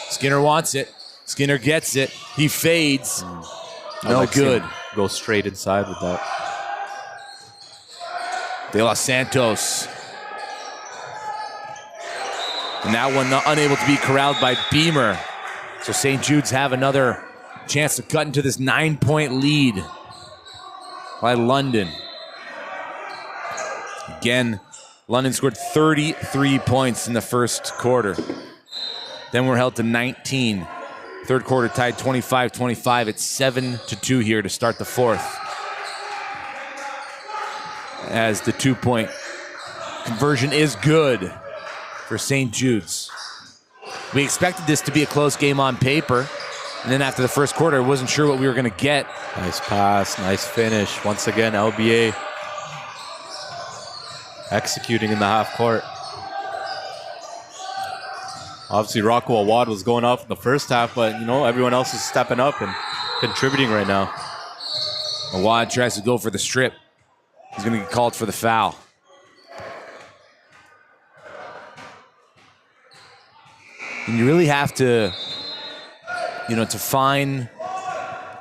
Skinner wants it. Skinner gets it. He fades. No good. Go straight inside with that. De Los Santos. And that one unable to be corralled by Beamer. So St. Jude's have another chance to cut into this 9-point lead by London. Again, London scored 33 points in the first quarter. Then we're held to 19. Third quarter tied 25-25. It's 7-2 here to start the fourth. As the 2-point conversion is good for St. Jude's. We expected this to be a close game on paper. And then after the first quarter, I wasn't sure what we were going to get. Nice pass, nice finish. Once again, LBA executing in the half court. Obviously, Rocco Awad was going off in the first half, but, everyone else is stepping up and contributing right now. Awad tries to go for the strip. He's going to get called for the foul. And you really have to, to find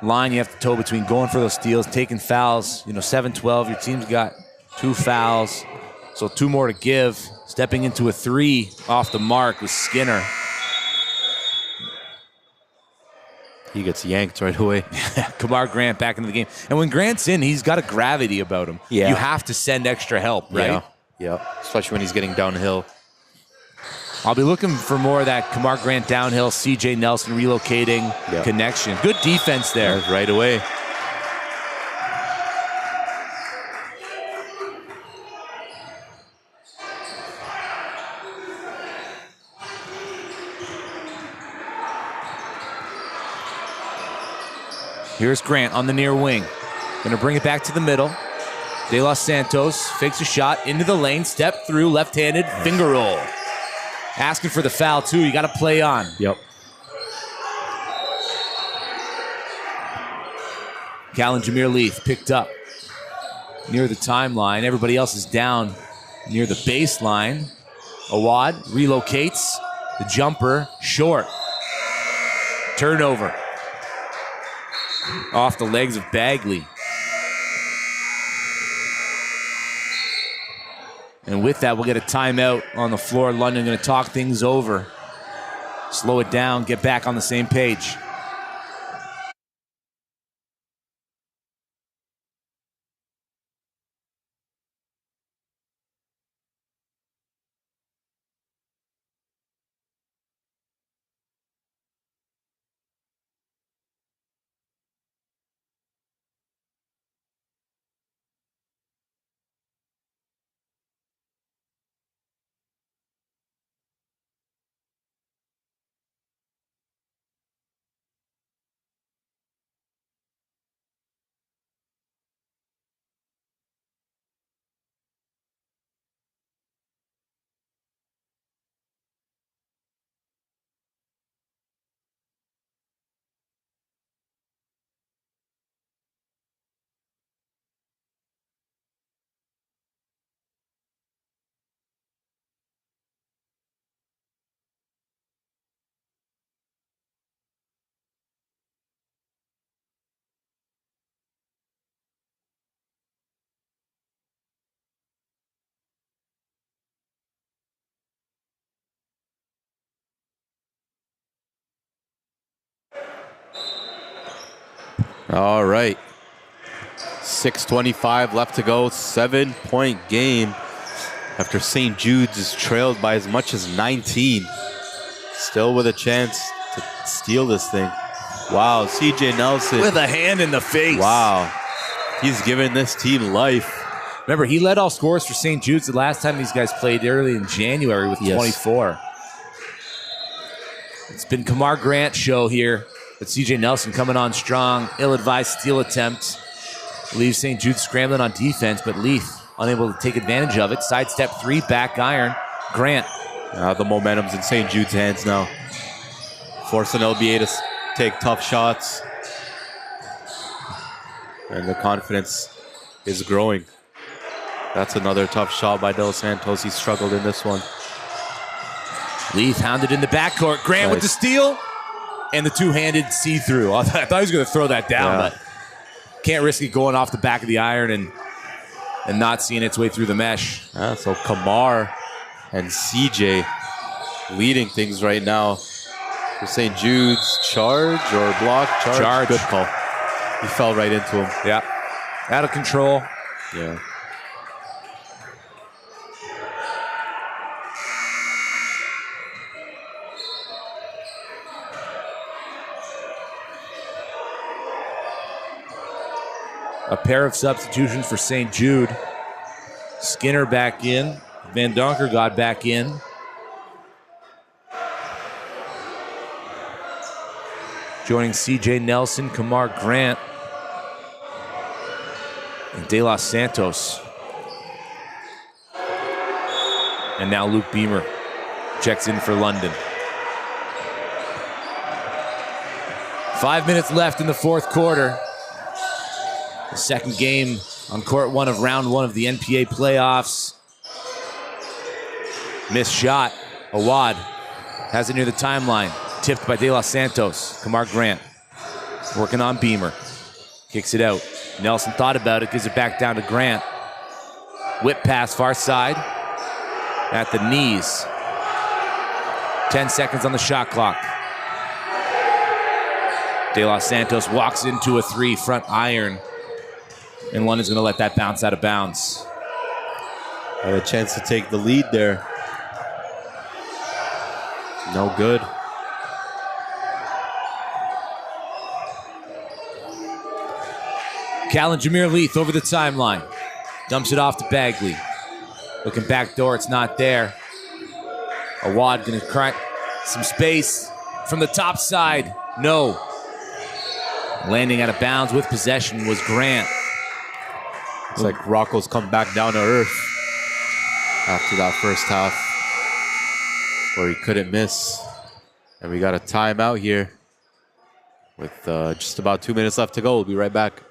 line you have to toe between going for those steals, taking fouls. 7-12, your team's got 2 fouls. So 2 more to give. Stepping into a 3 off the mark was Skinner. He gets yanked right away. Kamar Grant back into the game. And when Grant's in, he's got a gravity about him. Yeah. You have to send extra help, right? Yeah. Especially when he's getting downhill. I'll be looking for more of that Kamar Grant downhill, CJ Nelson relocating connection. Good defense there. Right away. Here's Grant on the near wing. Gonna bring it back to the middle. De Los Santos fakes a shot into the lane, step through, left-handed, finger roll. Asking for the foul, too. You got to play on. Yep. Cal and Jameer Leith picked up near the timeline. Everybody else is down near the baseline. Awad relocates. The jumper short. Turnover. Off the legs of Bagley. And with that, we'll get a timeout on the floor. London going to talk things over. Slow it down, get back on the same page. All right. 6:25 left to go. 7-point game after St. Jude's is trailed by as much as 19. Still with a chance to steal this thing. Wow, CJ Nelson. With a hand in the face. Wow. He's giving this team life. Remember, he led all scorers for St. Jude's the last time these guys played early in January with 24. It's been Kamar Grant's show here. But CJ Nelson coming on strong. Ill-advised steal attempt. Leaves St. Jude scrambling on defense, but Leith unable to take advantage of it. Sidestep three, back iron. Grant. The momentum's in St. Jude's hands now. Forcing LBA to take tough shots. And the confidence is growing. That's another tough shot by Dos Santos. He struggled in this one. Leith hounded in the backcourt. Grant with the steal. And the two-handed see-through. I thought he was going to throw that down, but can't risk it going off the back of the iron and not seeing its way through the mesh. So Kamar and CJ leading things right now. For St. Jude's, charge or block? Charge. Good call. He fell right into him. Yeah. Out of control. Yeah. A pair of substitutions for St. Jude. Skinner back in. Van Donker got back in. Joining CJ Nelson, Kamar Grant, and De Los Santos. And now Luke Beamer checks in for London. 5 minutes left in the fourth quarter. The second game on court one of round one of the NPA playoffs. Missed shot. Awad has it near the timeline. Tipped by De Los Santos. Kamar Grant working on Beamer. Kicks it out. Nelson thought about it, gives it back down to Grant. Whip pass far side. At the knees. 10 seconds on the shot clock. De Los Santos walks into a three, front iron. And London's going to let that bounce out of bounds. Had a chance to take the lead there. No good. Cal and Jameer Leith over the timeline. Dumps it off to Bagley. Looking back door, it's not there. Awad going to crack some space from the top side. No. Landing out of bounds with possession was Grant. It's like Rocco's come back down to earth after that first half where he couldn't miss. And we got a timeout here with just about 2 minutes left to go. We'll be right back.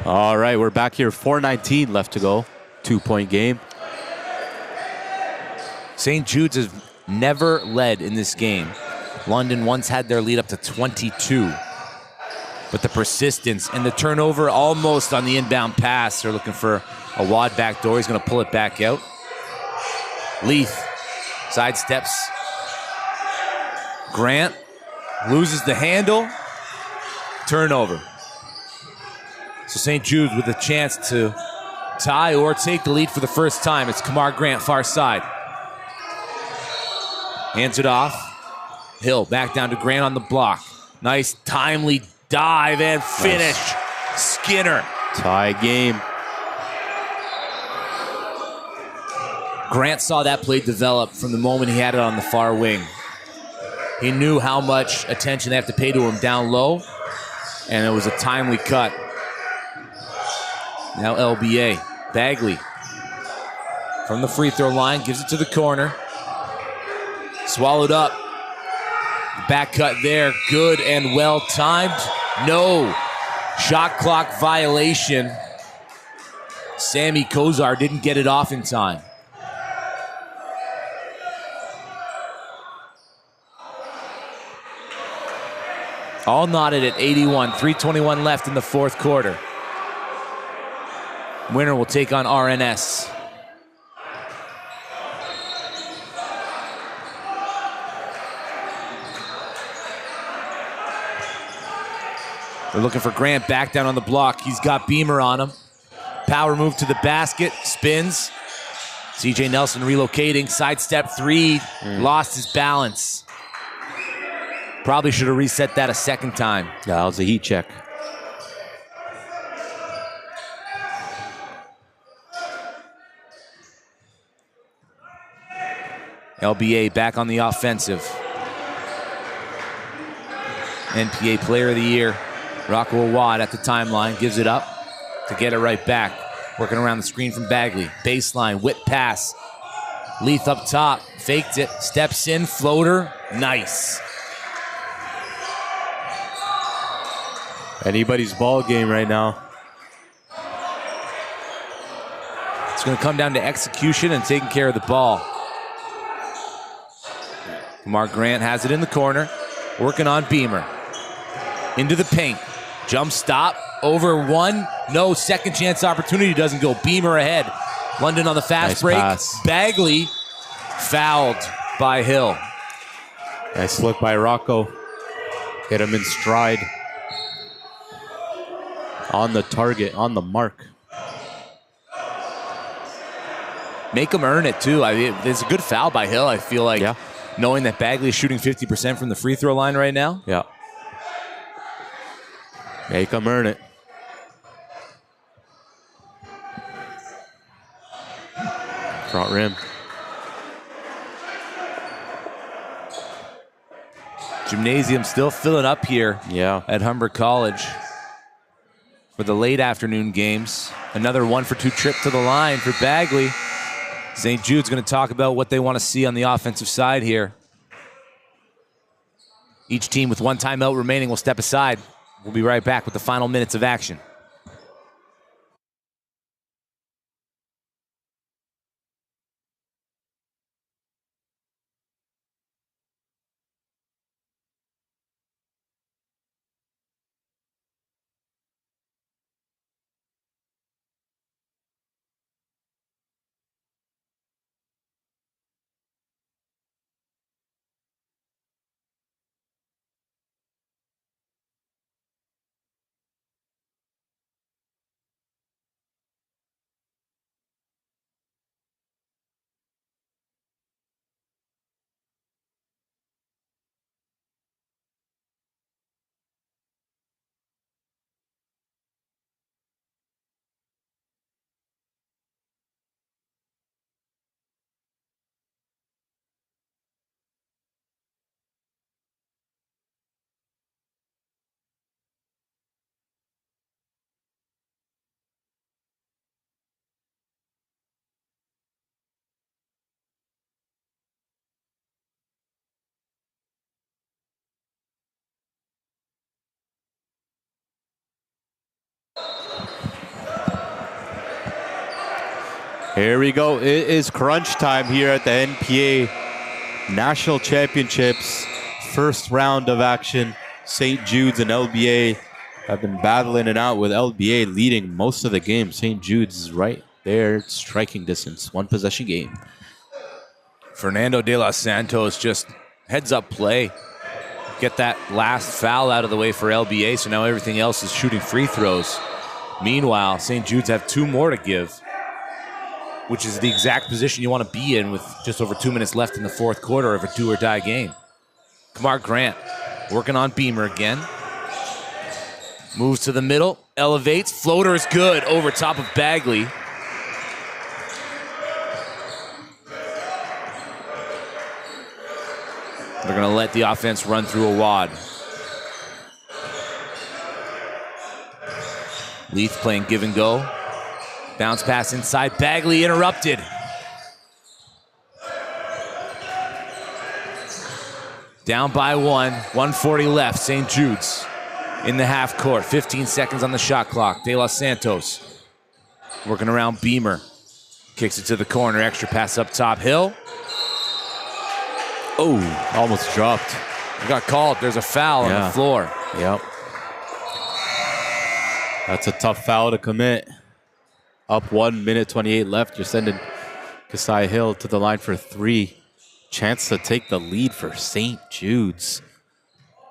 All right, we're back here. 4:19 left to go. 2-point game. St. Jude's has never led in this game. London once had their lead up to 22. But the persistence and the turnover almost on the inbound pass. They're looking for a wad back door. He's going to pull it back out. Leith sidesteps. Grant loses the handle. Turnover. So St. Jude's with a chance to tie or take the lead for the first time. It's Kamar Grant, far side. Hands it off. Hill back down to Grant on the block. Nice timely dive and finish. Nice. Skinner. Tie game. Grant saw that play develop from the moment he had it on the far wing. He knew how much attention they have to pay to him down low, and it was a timely cut. Now LBA. Bagley from the free throw line, gives it to the corner. Swallowed up. Back cut there, good and well timed. No shot clock violation. Sammy Kozar didn't get it off in time. All knotted at 81, 3:21 left in the fourth quarter. Winner will take on RNS. They're looking for Grant back down on the block. He's got Beamer on him. Power move to the basket, spins. CJ Nelson relocating, sidestep three, lost his balance. Probably should have reset that a second time. Yeah, that was a heat check. LBA back on the offensive. NPA Player of the Year, Rocco Awad at the timeline, gives it up to get it right back. Working around the screen from Bagley. Baseline, whip pass. Leith up top, faked it, steps in, floater, nice. Anybody's ball game right now. It's going to come down to execution and taking care of the ball. Mark Grant has it in the corner, working on Beamer. Into the paint. Jump stop, over one. No, second chance opportunity, doesn't go. Beamer ahead. London on the fast Nice break. pass. Bagley fouled by Hill. Nice look by Rocco. Hit him in stride. On the target, on the mark. Make him earn it, too. I mean, it's a good foul by Hill, I feel like. Yeah. Knowing that Bagley is shooting 50% from the free throw line right now. Yeah. Make him earn it. Front rim. Gymnasium still filling up here at Humber College for the late afternoon games. Another 1-for-2 trip to the line for Bagley. St. Jude's going to talk about what they want to see on the offensive side here. Each team with one timeout remaining will step aside. We'll be right back with the final minutes of action. Here we go. It is crunch time here at the NPA National Championships. First round of action. St. Jude's and LBA have been battling it out with LBA leading most of the game. St. Jude's is right there, striking distance. One possession game. Fernando de los Santos just heads up play. Get that last foul out of the way for LBA, so now everything else is shooting free throws. Meanwhile, St. Jude's have 2 more to give, which is the exact position you want to be in with just over 2 minutes left in the fourth quarter of a do-or-die game. Kamar Grant working on Beamer again. Moves to the middle, elevates, floater is good over top of Bagley. They're going to let the offense run through a wad. Leaf playing give and go. Bounce pass inside. Bagley interrupted. Down by 1. 1:40 left. St. Jude's in the half court. 15 seconds on the shot clock. De Los Santos working around Beamer. Kicks it to the corner. Extra pass up top. Hill. Oh, almost dropped. It got called. There's a foul on the floor. Yep. That's a tough foul to commit. Up 1 minute 28 left. You're sending Kasai Hill to the line for 3. Chance to take the lead for St. Jude's.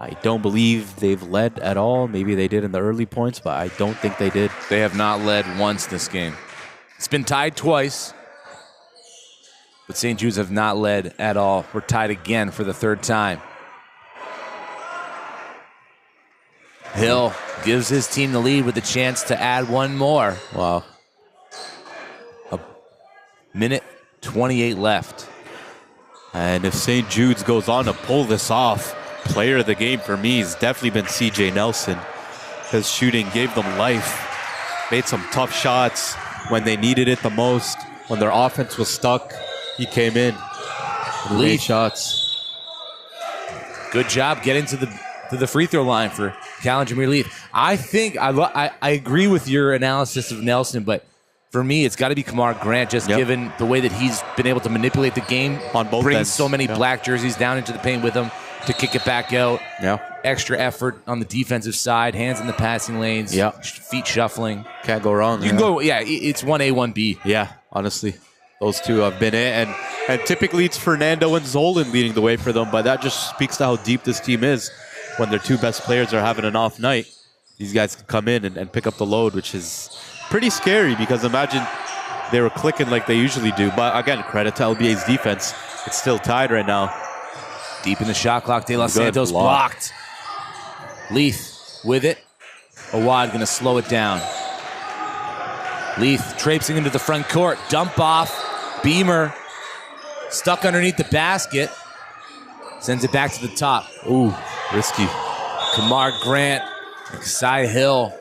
I don't believe they've led at all. Maybe they did in the early points, but I don't think they did. They have not led once this game. It's been tied twice, but St. Jude's have not led at all. We're tied again for the 3rd time. Hill gives his team the lead with a chance to add 1 more. Wow. A minute 28 left. And if St. Jude's goes on to pull this off, player of the game for me has definitely been CJ Nelson. His shooting gave them life. Made some tough shots when they needed it the most. When their offense was stuck, he came in and made shots. Good job getting to the free throw line for Calendar Leaf. I think I agree with your analysis of Nelson, but for me, it's got to be Kamar Grant, just given the way that he's been able to manipulate the game on both brings ends. So many black jerseys down into the paint with him to kick it back out. Yeah. Extra effort on the defensive side, hands in the passing lanes, feet shuffling. Can't go wrong. You can go, it's 1A, 1B. Yeah, honestly. Those two have been it. And typically it's Fernando and Zolan leading the way for them, but that just speaks to how deep this team is. When their 2 best players are having an off night, these guys can come in and pick up the load, which is pretty scary because imagine they were clicking like they usually do. But again, credit to LBA's defense. It's still tied right now. Deep in the shot clock, De Los Santos blocked. Leith with it. Awad going to slow it down. Leith traipsing into the front court. Dump off. Beamer stuck underneath the basket. Sends it back to the top. Ooh, risky. Kamar Grant, Kasai Hill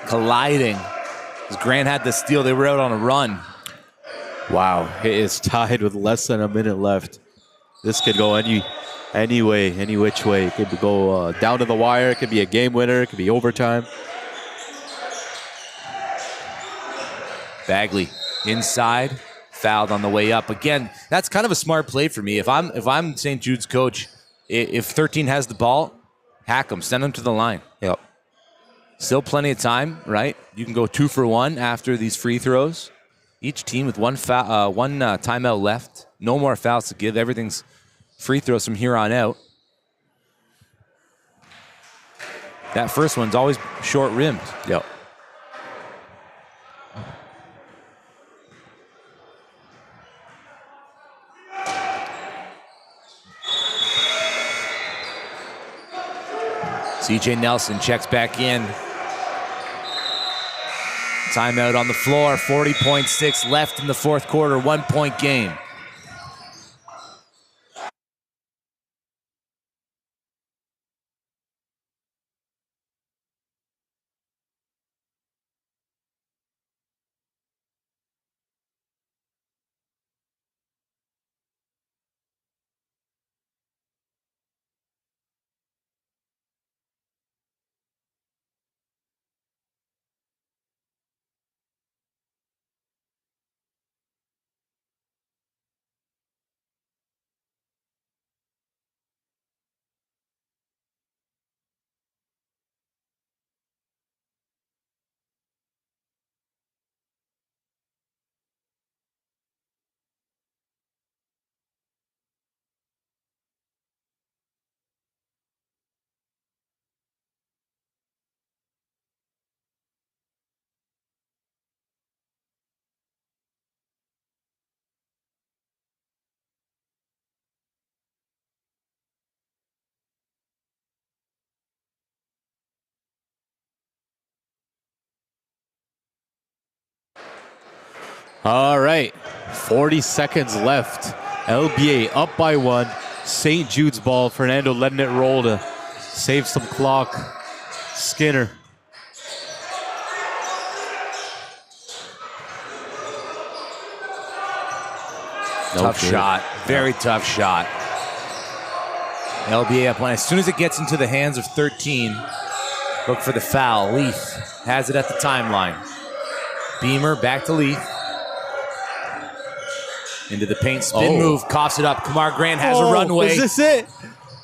colliding. As Grant had the steal, they were out on a run. Wow, it is tied with less than a minute left. This could go any way, any which way. It could go down to the wire. It could be a game winner. It could be overtime. Bagley inside, fouled on the way up. Again, that's kind of a smart play for me. If I'm St. Jude's coach, if 13 has the ball, hack them, send them to the line. Yep. Still plenty of time, right? You can go 2 for 1 after these free throws. Each team with one timeout left. No more fouls to give. Everything's free throws from here on out. That first one's always short-rimmed. Yep. CJ Nelson checks back in. Timeout on the floor. 40.6 left in the fourth quarter. 1-point game. All right, 40 seconds left. LBA up by 1. St. Jude's ball. Fernando letting it roll to save some clock. Skinner. Tough shot. Very tough shot. LBA up one. As soon as it gets into the hands of 13, look for the foul. Leith has it at the timeline. Beamer back to Leith. Into the paint, spin move, coughs it up. Kamar Grant has a runway. Is this it?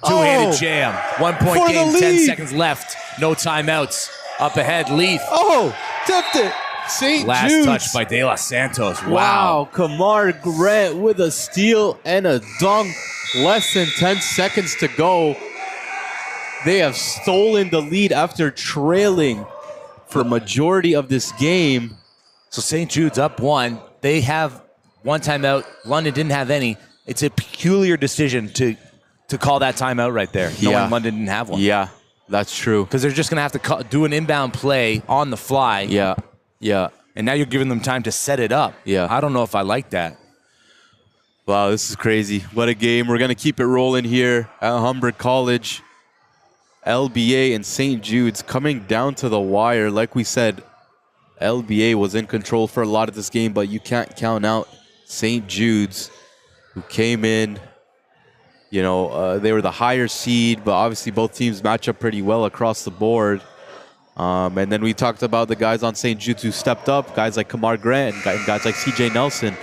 Two-handed jam. 1 point For the game, 10 lead. seconds left. No timeouts. Up ahead, Leith. Tipped it. St. Last Jude's. touch by De Los Santos. Wow. Kamar Grant with a steal and a dunk. Less than 10 seconds to go. They have stolen the lead after trailing for majority of this game. So St. Jude's up 1. They have 1 timeout. London didn't have any. It's a peculiar decision to call that timeout right there, knowing London didn't have one. Yeah, that's true. Because they're just going to have to do an inbound play on the fly. Yeah. And now you're giving them time to set it up. Yeah. I don't know if I like that. Wow, this is crazy. What a game. We're going to keep it rolling here at Humber College. LBA and St. Jude's coming down to the wire. Like we said, LBA was in control for a lot of this game, but you can't count out St. Jude's, who came in. You know, they were the higher seed, but obviously both teams match up pretty well across the board. And then we talked about the guys on St. Jude's who stepped up, guys like Kamar Grant and guys like CJ Nelson.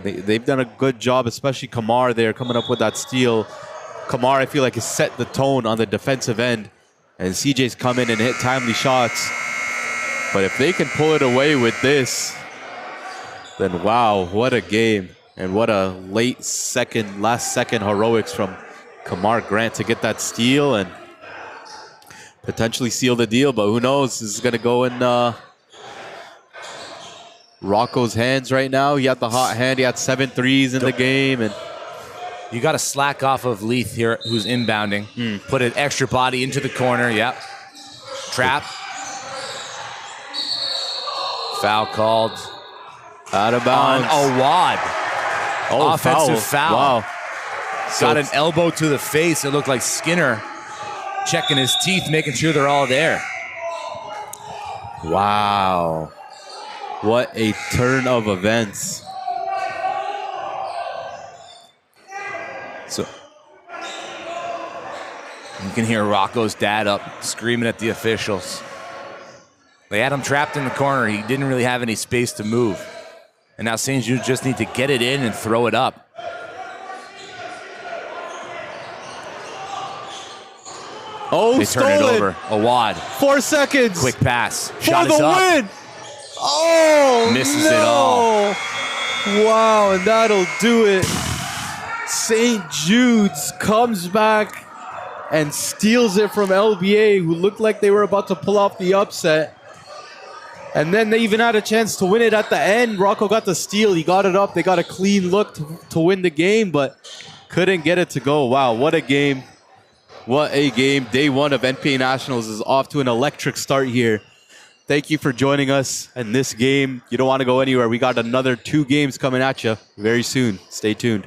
They've done a good job, especially Kamar there, coming up with that steal. Kamar, I feel like, has set the tone on the defensive end. And CJ's come in and hit timely shots. But if they can pull it away with this, then wow, what a game. And what a last second heroics from Kamar Grant to get that steal and potentially seal the deal. But who knows? This is going to go in Rocco's hands right now. He had the hot hand. He had 7 threes in the game. And You got to slack off of Leith here, who's inbounding. Put an extra body into the corner. Yep. Trap. Foul called. Out of bounds. On Awad. Offensive foul. Wow. Got an elbow to the face. It looked like Skinner checking his teeth, making sure they're all there. Wow. What a turn of events. So you can hear Rocco's dad up screaming at the officials. They had him trapped in the corner. He didn't really have any space to move. And now St. Jude just need to get it in and throw it up. Oh, They turn it stolen. over. Awad. 4 seconds. Quick pass. for Shot the is up. win. Oh, Misses no. it all. Wow, and that'll do it. St. Jude's comes back and steals it from LBA, who looked like they were about to pull off the upset. And then they even had a chance to win it at the end. Rocco got the steal. He got it up. They got a clean look to win the game, but couldn't get it to go. Wow, what a game. What a game. Day 1 of NPA Nationals is off to an electric start here. Thank you for joining us in this game. You don't want to go anywhere. We got another 2 games coming at you very soon. Stay tuned.